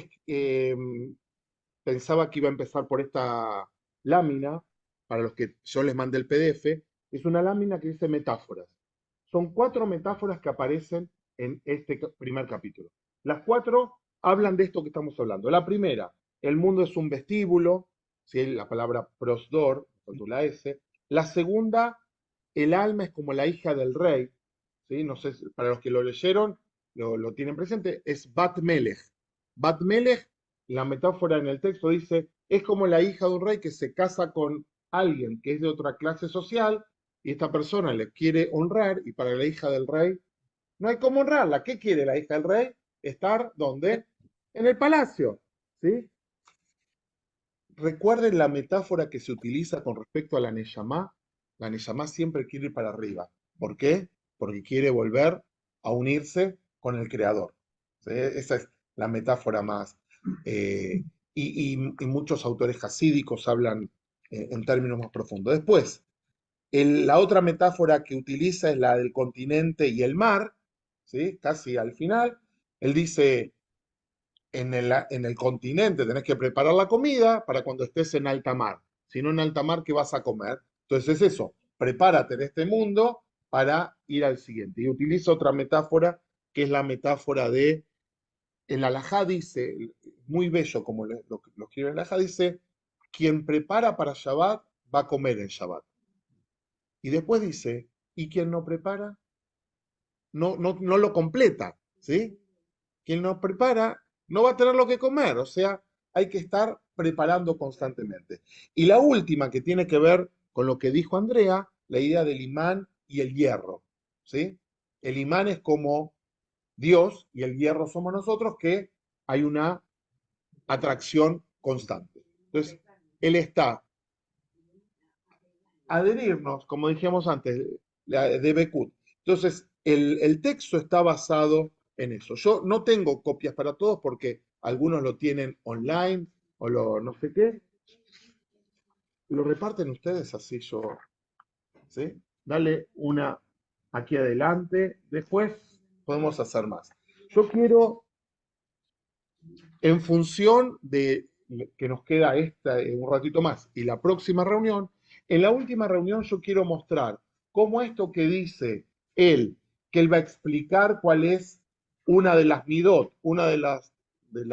pensaba que iba a empezar por esta lámina, para los que yo les mandé el PDF. Es una lámina que dice metáforas. Son 4 metáforas que aparecen en este primer capítulo. Las 4 hablan de esto que estamos hablando. La primera, el mundo es un vestíbulo, ¿sí? La palabra prosdor, con la S. La segunda, el alma es como la hija del rey, ¿sí? No sé, para los que lo leyeron, lo tienen presente, es Bat Melech. Bat Melech, la metáfora en el texto dice, es como la hija de un rey que se casa con alguien que es de otra clase social y esta persona le quiere honrar y para la hija del rey no hay cómo honrarla. ¿Qué quiere la hija del rey? Estar ¿dónde? En el palacio, ¿sí? Recuerden la metáfora que se utiliza con respecto a la Neyamá. La Neyamá siempre quiere ir para arriba. ¿Por qué? Porque quiere volver a unirse con el Creador. ¿Sí? Esa es la metáfora más. Y muchos autores hasídicos hablan en términos más profundos. Después, la otra metáfora que utiliza es la del continente y el mar, ¿sí? Casi al final. Él dice, en el continente tenés que preparar la comida para cuando estés en alta mar. Si no en alta mar, ¿qué vas a comer? Entonces es eso, prepárate en este mundo para ir al siguiente. Y utilizo otra metáfora, que es la metáfora de, el alajá dice, muy bello como lo escribe el alajá, dice, quien prepara para Shabbat va a comer en Shabbat. Y después dice, ¿y quien no prepara? No lo completa, ¿sí? Quien no prepara no va a tener lo que comer, o sea, hay que estar preparando constantemente. Y la última que tiene que ver con lo que dijo Andrea, la idea del imán y el hierro, ¿sí? El imán es como Dios y el hierro somos nosotros, que hay una atracción constante. Entonces, él está adherirnos, como dijimos antes, de Bekut. Entonces, el texto está basado en eso. Yo no tengo copias para todos porque algunos lo tienen online o lo no sé qué. Lo reparten ustedes así yo, ¿sí? Dale una aquí adelante. Después podemos hacer más. Yo quiero, en función de que nos queda esta un ratito más y la próxima reunión, en la última reunión yo quiero mostrar cómo esto que dice él, que él va a explicar cuál es una de las midot, una de, la, de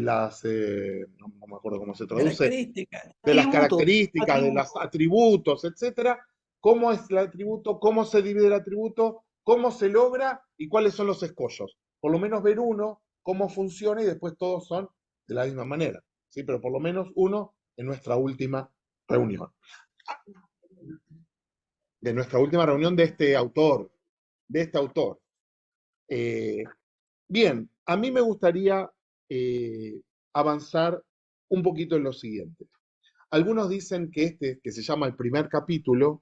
las, no me acuerdo cómo se traduce, Características. de las Atributos, características, de los atributos. atributos, etcétera, cómo es el atributo, cómo se divide el atributo, cómo se logra y cuáles son los escollos. Por lo menos ver uno, cómo funciona y después todos son de la misma manera. ¿Sí? Pero por lo menos uno en nuestra última reunión. De nuestra última reunión de este autor. De este autor. Eh, bien, a mí me gustaría avanzar un poquito en lo siguiente. Algunos dicen que este, que se llama el primer capítulo,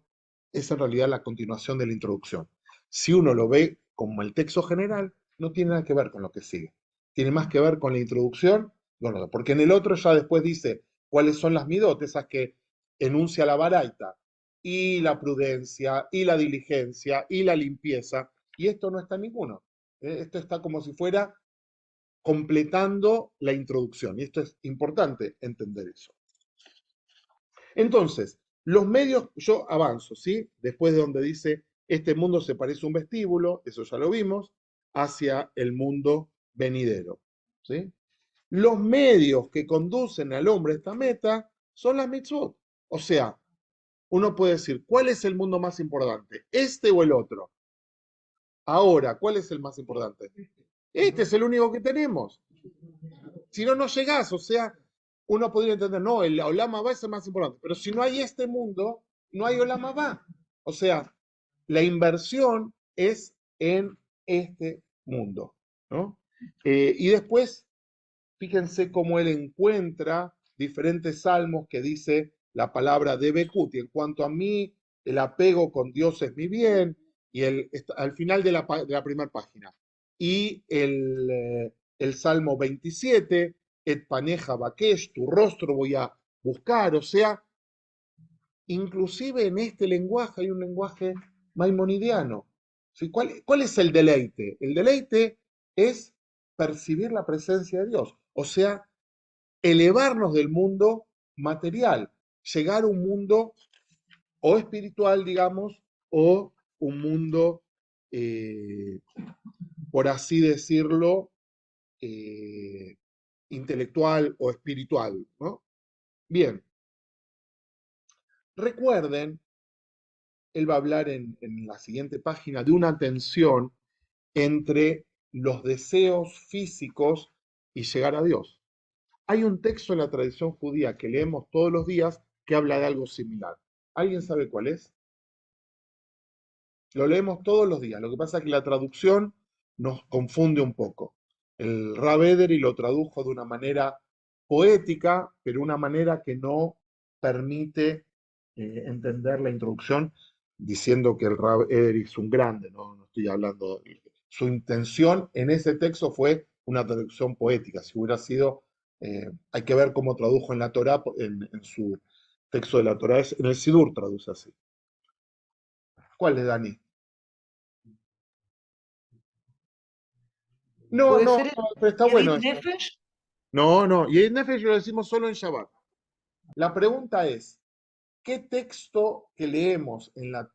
es en realidad la continuación de la introducción. Si uno lo ve como el texto general, no tiene nada que ver con lo que sigue. Tiene más que ver con la introducción, bueno, porque en el otro ya después dice cuáles son las midot, esas que enuncia la baraita, y la prudencia, y la diligencia, y la limpieza, y esto no está en ninguno. Esto está como si fuera completando la introducción, y esto es importante entender eso. Entonces, los medios, yo avanzo, ¿sí? Después de donde dice, este mundo se parece a un vestíbulo, eso ya lo vimos, hacia el mundo venidero, ¿sí? Los medios que conducen al hombre a esta meta son las mitzvot. O sea, uno puede decir, ¿cuál es el mundo más importante? ¿Este o el otro? Ahora, ¿cuál es el más importante? Este es el único que tenemos. Si no, no llegás. O sea, uno podría entender, no, el Olam Abba es el más importante. Pero si no hay este mundo, no hay Olam Abba. O sea, la inversión es en este mundo, ¿no? Y después, fíjense cómo él encuentra diferentes salmos que dice la palabra de Bekut. Y en cuanto a mí, el apego con Dios es mi bien. Y al final de la primera página. Y el Salmo 27, Et paneja bakesh, tu rostro voy a buscar. O sea, inclusive en este lenguaje hay un lenguaje maimonidiano. ¿Sí? ¿Cuál es el deleite? El deleite es percibir la presencia de Dios. O sea, elevarnos del mundo material, llegar a un mundo o espiritual, digamos, o un mundo, por así decirlo, eh, intelectual o espiritual, ¿no? Bien, recuerden, él va a hablar en la siguiente página de una tensión entre los deseos físicos y llegar a Dios. Hay un texto en la tradición judía que leemos todos los días que habla de algo similar. ¿Alguien sabe cuál es? Lo leemos todos los días. Lo que pasa es que la traducción nos confunde un poco. El Rav Ederi lo tradujo de una manera poética, pero una manera que no permite entender la introducción, diciendo que el Rav Ederi es un grande, no estoy hablando. Su intención en ese texto fue una traducción poética. Si hubiera sido, hay que ver cómo tradujo en la Torá, en su texto de la Torá, en el Sidur traduce así. ¿Cuál es, Dani? No, Puede no, ser el no, pero está Yedid bueno esto. Nefesh. No, no, y el Nefesh lo decimos solo en Shabbat. La pregunta es, ¿qué texto que leemos en la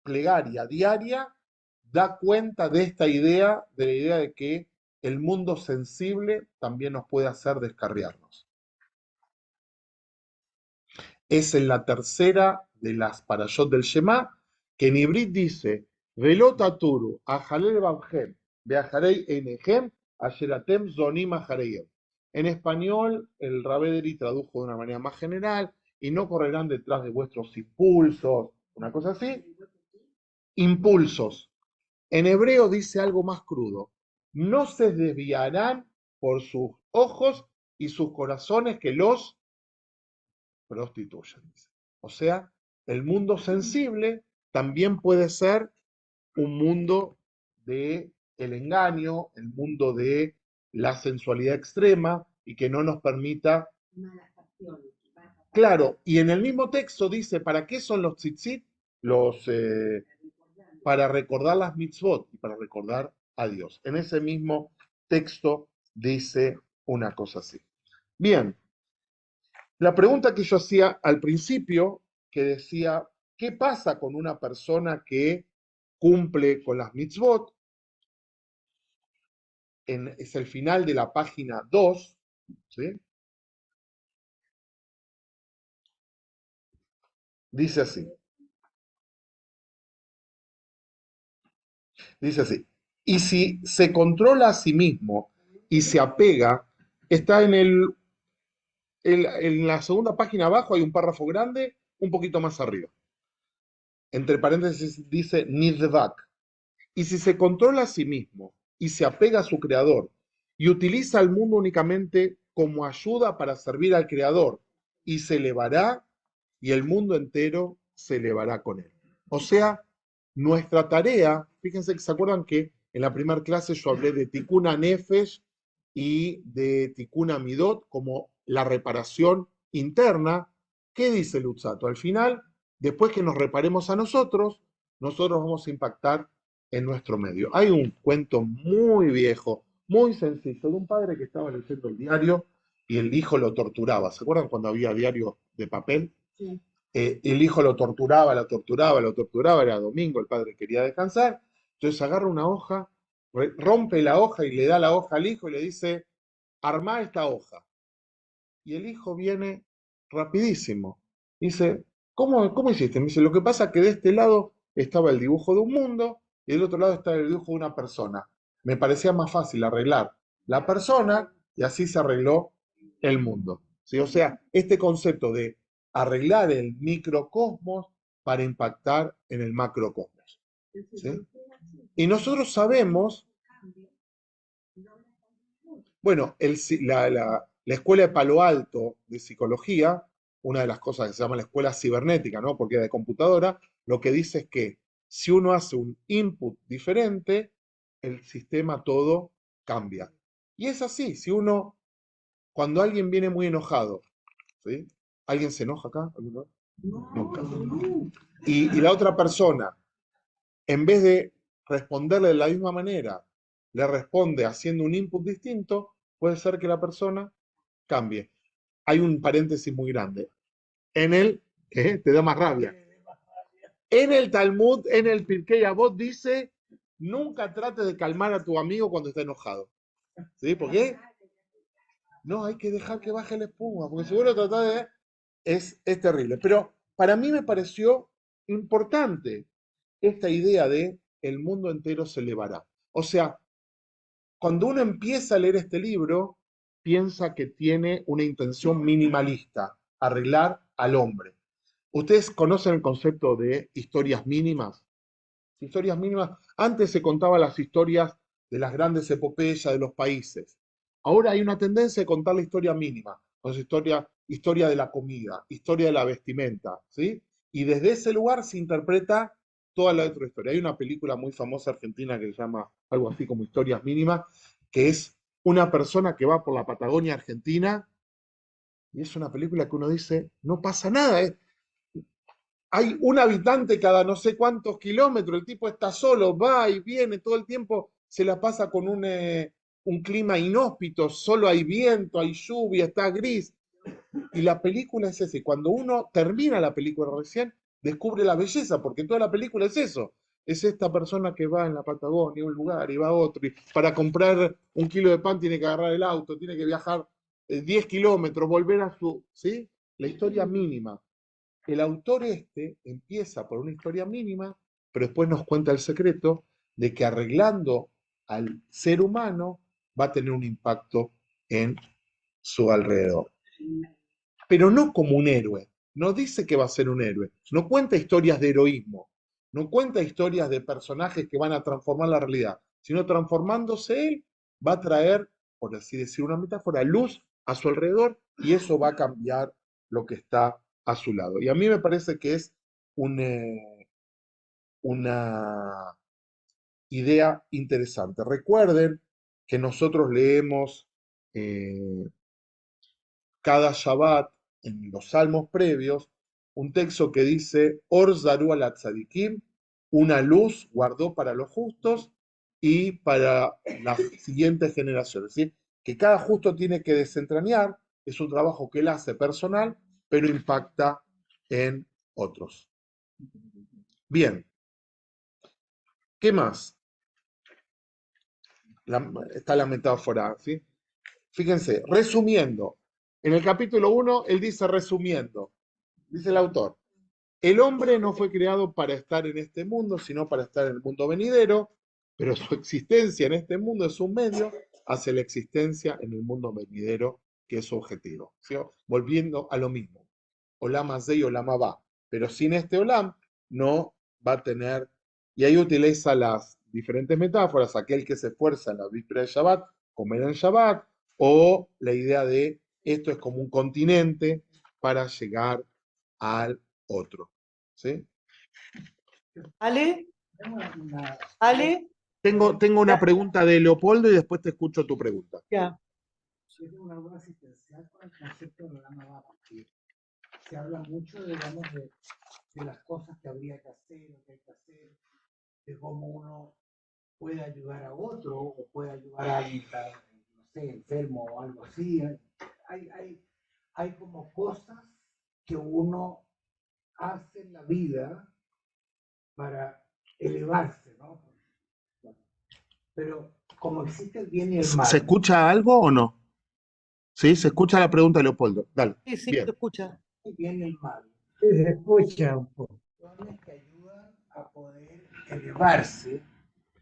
plegaria diaria da cuenta de esta idea, de la idea de que el mundo sensible también nos puede hacer descarriarnos? Es en la tercera de las parashot del Shema, que en Ibrit dice, Velota turu, ajalel bamjem, beajarei enejem, asheratem zonim ajareiem. En español, el Rabederi tradujo de una manera más general, y no correrán detrás de vuestros impulsos, una cosa así, impulsos. En hebreo dice algo más crudo, no se desviarán por sus ojos y sus corazones que los prostituyen. O sea, el mundo sensible también puede ser un mundo de el engaño, el mundo de la sensualidad extrema y que no nos permita. Claro, y en el mismo texto dice, ¿para qué son los tzitzit? Los, para recordar las mitzvot y para recordar a Dios. En ese mismo texto dice una cosa así. Bien, la pregunta que yo hacía al principio, que decía, ¿qué pasa con una persona que cumple con las mitzvot? Es el final de la página 2, ¿sí? Dice así. Dice así. Y si se controla a sí mismo y se apega, está en la segunda página abajo, hay un párrafo grande, un poquito más arriba. Entre paréntesis dice Nidvak. Y si se controla a sí mismo y se apega a su creador y utiliza al mundo únicamente como ayuda para servir al creador, y se elevará y el mundo entero se elevará con él. O sea, nuestra tarea, fíjense que se acuerdan que en la primera clase yo hablé de Tikuna Nefesh y de Tikuna Midot como la reparación interna. ¿Qué dice Lutzato? Al final, después que nos reparemos a nosotros, nosotros vamos a impactar en nuestro medio. Hay un cuento muy viejo, muy sencillo, de un padre que estaba leyendo el diario y el hijo lo torturaba. ¿Se acuerdan cuando había diario de papel? Sí. El hijo lo torturaba, lo torturaba, lo torturaba, era domingo, el padre quería descansar, entonces agarra una hoja, rompe la hoja y le da la hoja al hijo y le dice, armá esta hoja. Y el hijo viene rapidísimo. Dice, ¿cómo hiciste? Me dice, lo que pasa es que de este lado estaba el dibujo de un mundo y del otro lado estaba el dibujo de una persona. Me parecía más fácil arreglar la persona y así se arregló el mundo. ¿Sí? O sea, este concepto de arreglar el microcosmos para impactar en el macrocosmos. ¿Sí? Y nosotros sabemos, bueno, la escuela de Palo Alto de psicología, una de las cosas que se llama la escuela cibernética, ¿no? Porque es de computadora, lo que dice es que si uno hace un input diferente, el sistema todo cambia. Y es así, si uno, cuando alguien viene muy enojado, ¿sí? ¿Alguien se enoja acá? ¿Alguno? Nunca. Y la otra persona, en vez de responderle de la misma manera, le responde haciendo un input distinto, puede ser que la persona cambie. Hay un paréntesis muy grande. En el, te da más rabia. En el Talmud, en el Pirkei Avot dice, nunca trates de calmar a tu amigo cuando está enojado. ¿Sí? ¿Por qué? No, hay que dejar que baje la espuma, porque si vos lo tratás de... Es terrible. Pero para mí me pareció importante esta idea de el mundo entero se elevará. O sea, cuando uno empieza a leer este libro, piensa que tiene una intención minimalista, arreglar al hombre. ¿Ustedes conocen el concepto de historias mínimas? Historias mínimas, antes se contaban las historias de las grandes epopeyas de los países. Ahora hay una tendencia de contar la historia mínima, entonces historia de la comida, historia de la vestimenta, ¿sí? Y desde ese lugar se interpreta toda la otra historia. Hay una película muy famosa argentina que se llama algo así como Historias Mínimas, que es una persona que va por la Patagonia Argentina y es una película que uno dice, no pasa nada, hay un habitante cada no sé cuántos kilómetros, el tipo está solo, va y viene todo el tiempo, se la pasa con un clima inhóspito, solo hay viento, hay lluvia, está gris. Y la película es ese. Cuando uno termina la película recién, descubre la belleza, porque toda la película es eso. Es esta persona que va en la Patagonia, a un lugar, y va a otro, y para comprar un kilo de pan tiene que agarrar el auto, tiene que viajar 10 kilómetros, volver a su... ¿Sí? La historia mínima. El autor empieza por una historia mínima pero después nos cuenta el secreto de que arreglando al ser humano va a tener un impacto en su alrededor. Pero no como un héroe, no dice que va a ser un héroe, no cuenta historias de heroísmo, no cuenta historias de personajes que van a transformar la realidad, sino transformándose él, va a traer, por así decir una metáfora, luz a su alrededor y eso va a cambiar lo que está a su lado. Y a mí me parece que es una idea interesante. Recuerden que nosotros leemos eh, cada Shabbat en los salmos previos un texto que dice Or Zaru al Tzadikim, una luz guardó para los justos y para las siguientes generaciones. ¿Sí? Que cada justo tiene que desentrañar, es un trabajo que él hace personal, pero impacta en otros. Bien, ¿qué más? Está la metáfora, ¿sí? Fíjense, resumiendo, en el capítulo 1, él dice resumiendo, dice el autor, el hombre no fue creado para estar en este mundo, sino para estar en el mundo venidero, pero su existencia en este mundo es un medio hacia la existencia en el mundo venidero, que es su objetivo. ¿Sí? Volviendo a lo mismo, Olam Hazé y Olam Abba, pero sin este Olam no va a tener, y ahí utiliza las diferentes metáforas, aquel que se esfuerza en la víspera de Shabbat, comer en Shabbat, o la idea de esto es como un continente para llegar al otro. ¿Sí? Ale, Ale, Tengo una ya, pregunta de Leopoldo y después te escucho tu pregunta. ya. Yo tengo una duda asistencial con el concepto de la nueva, porque se habla mucho, digamos, de las cosas que habría que hacer, o que hay que hacer, de cómo uno puede ayudar a otro, o puede ayudar a alguien que está, no sé, enfermo o algo así. Hay como cosas que uno hace en la vida para elevarse, ¿no? Pero como existe el bien y el mal. ¿Se escucha algo o no? Sí, se escucha la pregunta de Leopoldo. Dale. Sí, sí, Bien. te escucha. El bien y el mal. Se escucha un poco. Que ayudan a poder elevarse.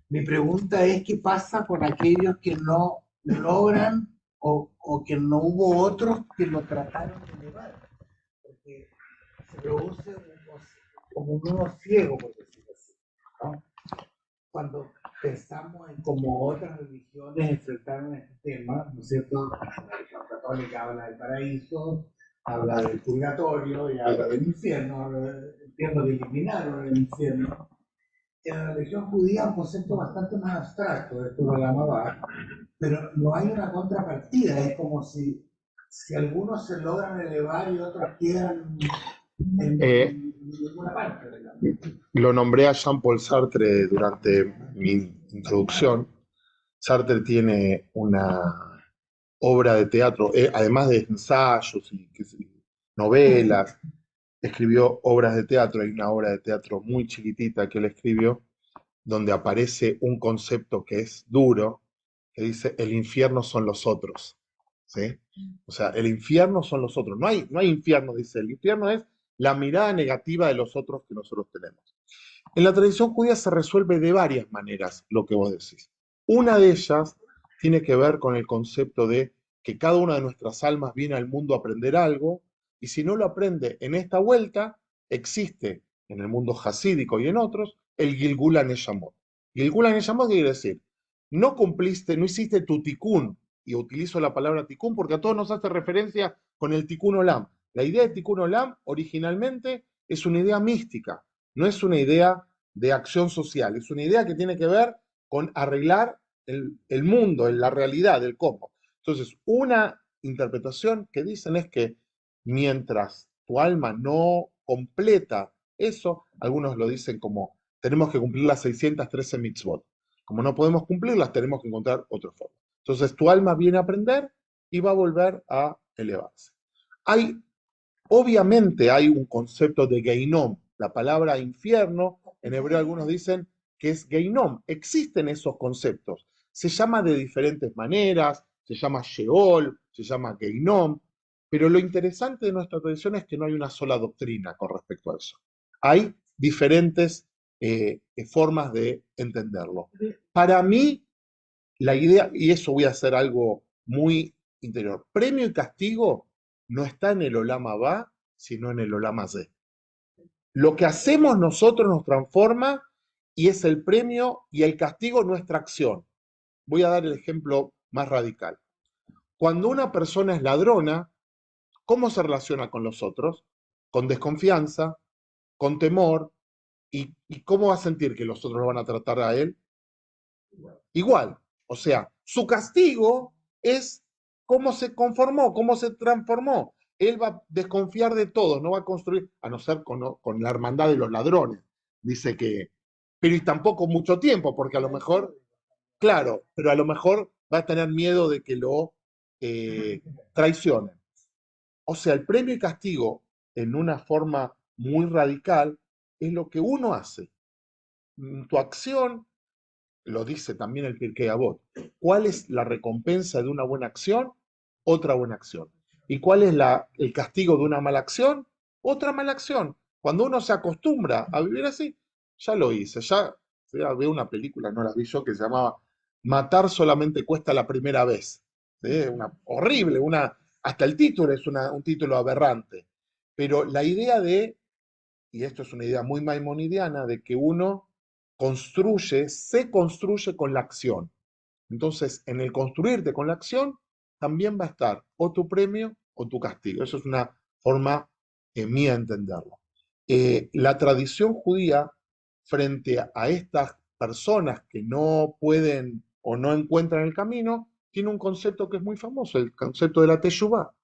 Mi pregunta es, ¿qué pasa con aquellos que no logran o que no hubo otros que lo trataron de elevar? Porque se produce como un nudo ciego, por decirlo así, ¿no? Cuando pensamos en cómo otras religiones enfrentaron este tema, ¿no es cierto? La religión católica habla del paraíso, habla del purgatorio y habla del infierno, entiendo que eliminaron el infierno. En la religión judía un concepto bastante más abstracto, esto lo llamaba, pero no hay una contrapartida, es como si algunos se logran elevar y otros quedan en ninguna parte, digamos. Lo nombré a Jean-Paul Sartre durante mi introducción. Sartre tiene una obra de teatro, además de ensayos y novelas, escribió obras de teatro. Hay una obra de teatro muy chiquitita que él escribió, donde aparece un concepto que es duro, que dice, el infierno son los otros. ¿Sí? O sea, el infierno son los otros. No hay infierno, dice. El infierno es la mirada negativa de los otros que nosotros tenemos. En la tradición judía se resuelve de varias maneras lo que vos decís. Una de ellas tiene que ver con el concepto de que cada una de nuestras almas viene al mundo a aprender algo, y si no lo aprende en esta vuelta, existe en el mundo hasídico y en otros el Gilgul Neyamot. Gilgul Neyamot quiere decir, no cumpliste, no hiciste tu tikkun, y utilizo la palabra tikkun porque a todos nos hace referencia con el tikkun olam. La idea de tikkun olam originalmente es una idea mística, no es una idea de acción social, es una idea que tiene que ver con arreglar el mundo, la realidad, el cosmos. Entonces, una interpretación que dicen es que mientras tu alma no completa eso, algunos lo dicen como tenemos que cumplir las 613 mitzvot. Como no podemos cumplirlas, tenemos que encontrar otra forma. Entonces, tu alma viene a aprender y va a volver a elevarse. Obviamente hay un concepto de Geinom. La palabra infierno, en hebreo algunos dicen que es Geinom. Existen esos conceptos. Se llama de diferentes maneras, se llama Sheol, se llama Geinom, pero lo interesante de nuestra tradición es que no hay una sola doctrina con respecto a eso. Hay diferentes formas de entenderlo. Para mí, la idea, y eso voy a hacer algo muy interior, premio y castigo no está en el Olam Abba, sino en el Olam Hazé. Lo que hacemos nosotros nos transforma y es el premio y el castigo nuestra acción. Voy a dar el ejemplo más radical. Cuando una persona es ladrona, ¿cómo se relaciona con los otros? Con desconfianza, con temor, y ¿cómo va a sentir que los otros lo van a tratar a él? Igual. O sea, su castigo es cómo se conformó, cómo se transformó. Él va a desconfiar de todos, no va a construir, a no ser con la hermandad de los ladrones. Dice que, pero y tampoco mucho tiempo, porque a lo mejor, claro, pero a lo mejor va a tener miedo de que lo traicionen. O sea, el premio y castigo en una forma muy radical es lo que uno hace. Tu acción, lo dice también el Pirkei Avot, ¿cuál es la recompensa de una buena acción? Otra buena acción. ¿Y cuál es el castigo de una mala acción? Otra mala acción. Cuando uno se acostumbra a vivir así, ya lo hice, ya veo una película, no la vi yo, que se llamaba Matar solamente cuesta la primera vez. ¿Sí? Horrible, hasta el título es un título aberrante. Pero la idea y esto es una idea muy maimonidiana, de que uno se construye con la acción. Entonces, en el construirte con la acción, también va a estar o tu premio o tu castigo. Eso es una forma mía de entenderlo. La tradición judía, frente a estas personas que no pueden o no encuentran el camino, tiene un concepto que es muy famoso, el concepto de la teshuvá.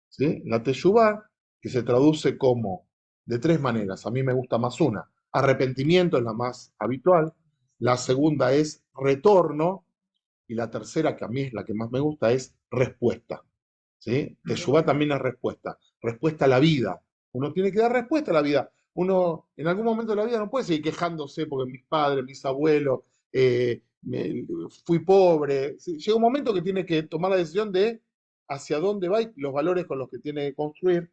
¿Sí? La teshuvá, que se traduce como de tres maneras, a mí me gusta más una. Arrepentimiento es la más habitual, la segunda es retorno, y la tercera, que a mí es la que más me gusta, es respuesta. ¿Sí? Teshuvá también es respuesta, respuesta a la vida. Uno tiene que dar respuesta a la vida. Uno en algún momento de la vida no puede seguir quejándose porque mis padres, mis abuelos, fui pobre. ¿Sí? Llega un momento que tiene que tomar la decisión de hacia dónde va y los valores con los que tiene que construir.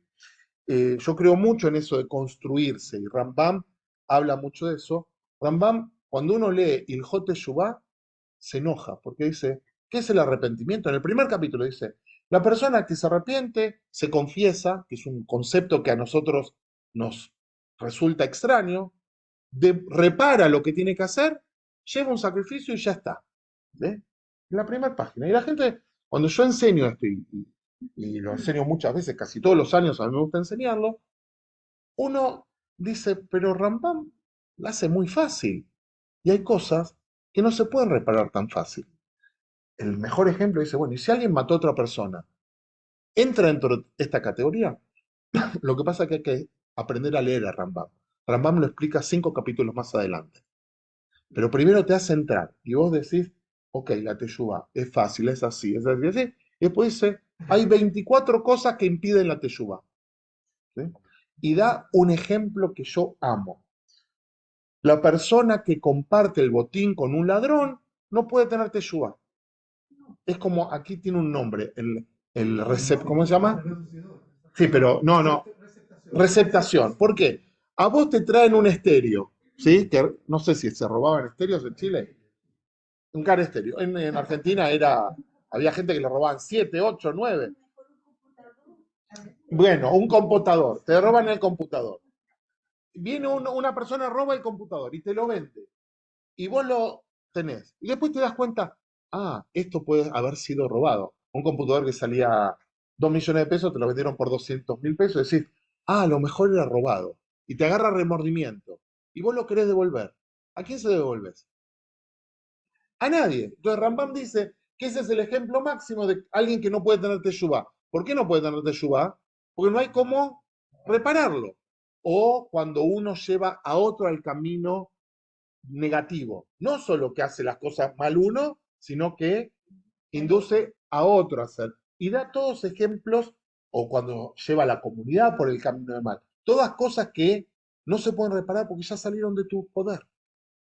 Yo creo mucho en eso de construirse, y Rambam habla mucho de eso. Rambam, cuando uno lee Ilhot Teshuvá, se enoja, porque dice, ¿qué es el arrepentimiento? En el primer capítulo dice, la persona que se arrepiente se confiesa, que es un concepto que a nosotros nos resulta extraño, repara lo que tiene que hacer, lleva un sacrificio y ya está. ¿Sí? En la primera página. Y la gente, cuando yo enseño esto, y lo enseño muchas veces, casi todos los años, a mí me gusta enseñarlo, uno dice, pero Rambam la hace muy fácil. Y hay cosas que no se pueden reparar tan fácil. El mejor ejemplo dice, bueno, ¿y si alguien mató a otra persona? ¿Entra dentro de esta categoría? Lo que pasa es que hay que aprender a leer a Rambam. Rambam lo explica 5 capítulos más adelante. Pero primero te hace entrar y vos decís, ok, la teshuvá es fácil, es así, es así, así. Y después dice, hay 24 cosas que impiden la teshuvá. ¿Sí? Y da un ejemplo que yo amo. La persona que comparte el botín con un ladrón no puede tener teshuvá. Es como, aquí tiene un nombre, ¿cómo se llama? Sí, pero no, receptación. ¿Por qué? A vos te traen un estéreo, ¿sí? Que no sé si se robaban estéreos en Chile. Un car estéreo. En Argentina había gente que le robaban 7, 8, 9. Bueno, un computador. Te roban el computador. Viene una persona, roba el computador y te lo vende. Y vos lo tenés. Y después te das cuenta, esto puede haber sido robado. Un computador que salía 2 millones de pesos, te lo vendieron por 200.000 pesos. Decís, a lo mejor era robado. Y te agarra remordimiento. Y vos lo querés devolver. ¿A quién se devolves? A nadie. Entonces Rambam dice que ese es el ejemplo máximo de alguien que no puede tener teshuvá. ¿Por qué no puede tener teshuvá? Porque no hay cómo repararlo. O cuando uno lleva a otro al camino negativo. No solo que hace las cosas mal uno, sino que induce a otro a hacer. Y da todos ejemplos, o cuando lleva a la comunidad por el camino de mal. Todas cosas que no se pueden reparar porque ya salieron de tu poder,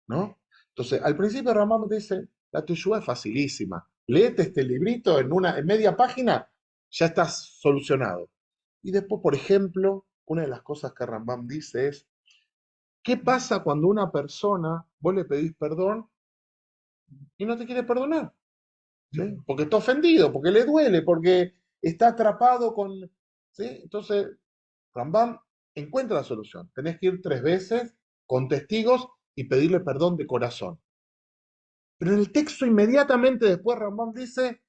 ¿no? Entonces, al principio Rambam dice, la teshuvá es facilísima. Léete este librito en media página, ya estás solucionado. Y después, por ejemplo, una de las cosas que Rambam dice es, ¿Qué pasa cuando una persona, vos le pedís perdón y no te quiere perdonar? ¿Sí? Porque está ofendido, porque le duele, porque está atrapado con... ¿sí? Entonces, Rambam encuentra la solución. Tenés que ir 3 veces con testigos y pedirle perdón de corazón. Pero en el texto inmediatamente después Rambam dice,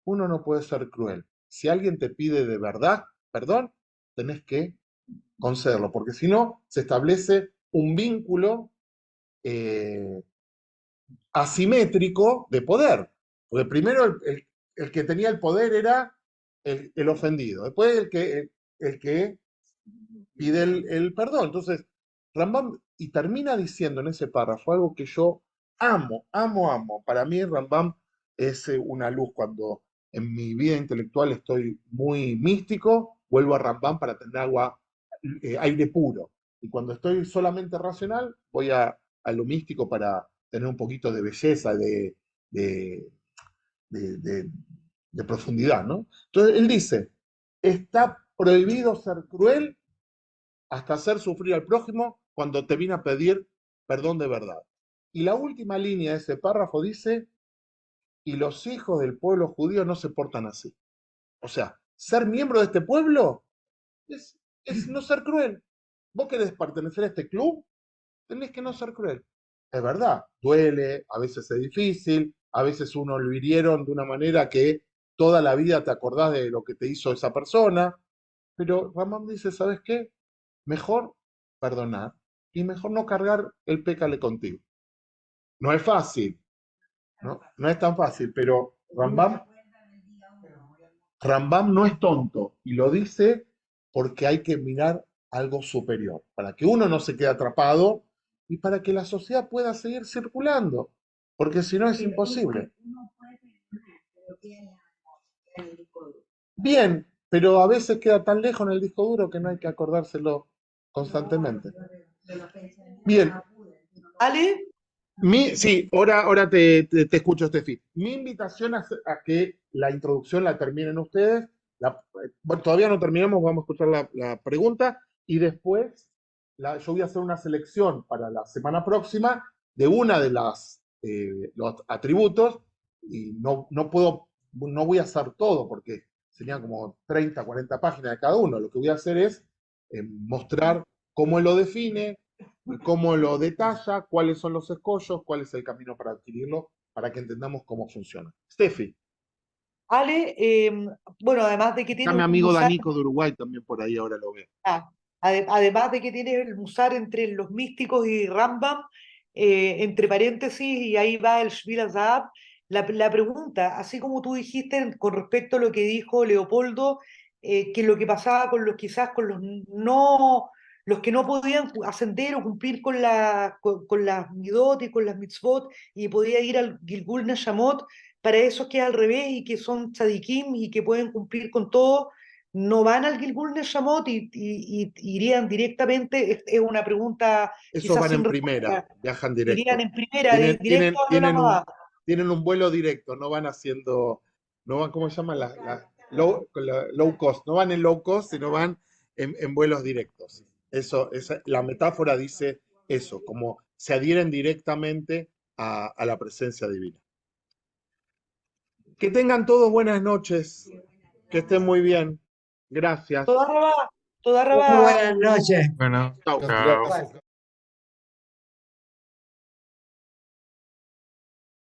uno no puede ser cruel. Si alguien te pide de verdad perdón, tenés que concederlo, porque si no, se establece un vínculo eh, asimétrico de poder. Porque primero el que tenía el poder era el ofendido, después el que pide el perdón. Entonces, Rambam, y termina diciendo en ese párrafo algo que yo amo, amo, amo. Para mí Rambam es una luz. Cuando en mi vida intelectual estoy muy místico, vuelvo a Rambam para tener aire puro. Y cuando estoy solamente racional, voy a lo místico para tener un poquito de belleza, de, de, de- de profundidad, ¿no? Entonces él dice, está prohibido ser cruel hasta hacer sufrir al prójimo cuando te viene a pedir perdón de verdad. Y la última línea de ese párrafo dice, y los hijos del pueblo judío no se portan así. O sea, ser miembro de este pueblo es, es no ser cruel. Vos querés pertenecer a este club, tenés que no ser cruel. Es verdad, duele, a veces es difícil, a veces uno lo hirieron de una manera que toda la vida te acordás de lo que te hizo esa persona, pero Ramón dice, ¿sabes qué? Mejor perdonar y mejor no cargar el pécale contigo. No es fácil, ¿no? No es tan fácil, pero Rambam no es tonto y lo dice porque hay que mirar algo superior, para que uno no se quede atrapado y para que la sociedad pueda seguir circulando, porque si no es imposible. Bien, pero a veces queda tan lejos en el disco duro que no hay que acordárselo constantemente. Bien, Ale, sí, ahora te escucho, Steffi. Mi invitación a que la introducción la terminen ustedes. Bueno, todavía no terminamos, vamos a escuchar la pregunta y después yo voy a hacer una selección para la semana próxima de una de los atributos y no voy a hacer todo porque serían como 30, 40 páginas de cada uno. Lo que voy a hacer es mostrar cómo él lo define, cómo lo detalla, cuáles son los escollos, cuál es el camino para adquirirlo, para que entendamos cómo funciona. Steffi, Ale, bueno, además de que está tiene mi un amigo musar, Danico de Uruguay también por ahí, ahora lo veo. además de que tiene el musar entre los místicos y Rambam, entre paréntesis, y ahí va el Shvil Azab, la pregunta, así como tú dijiste con respecto a lo que dijo Leopoldo, que lo que pasaba con quizás con los que no podían ascender o cumplir con las midot y con las mitzvot y podía ir al Gilgul Neshamot, para esos que es al revés y que son tzadikim y que pueden cumplir con todo, no van al Gilgul Neshamot y irían directamente, es una pregunta Esos quizás van sin en primera, respuesta, viajan irían directo. en primera, Tienen, directo tienen, al tienen un, Olam. tienen un vuelo directo, no van haciendo, no van, ¿cómo se llama? Low cost, no van en low cost, sino van en vuelos directos. La metáfora dice eso, como se adhieren directamente a la presencia divina. Que tengan todos buenas noches, que estén muy bien. Gracias. Toda Rabá, toda Muy Rabá. buenas noches. Bueno, Chao. chao. Igual.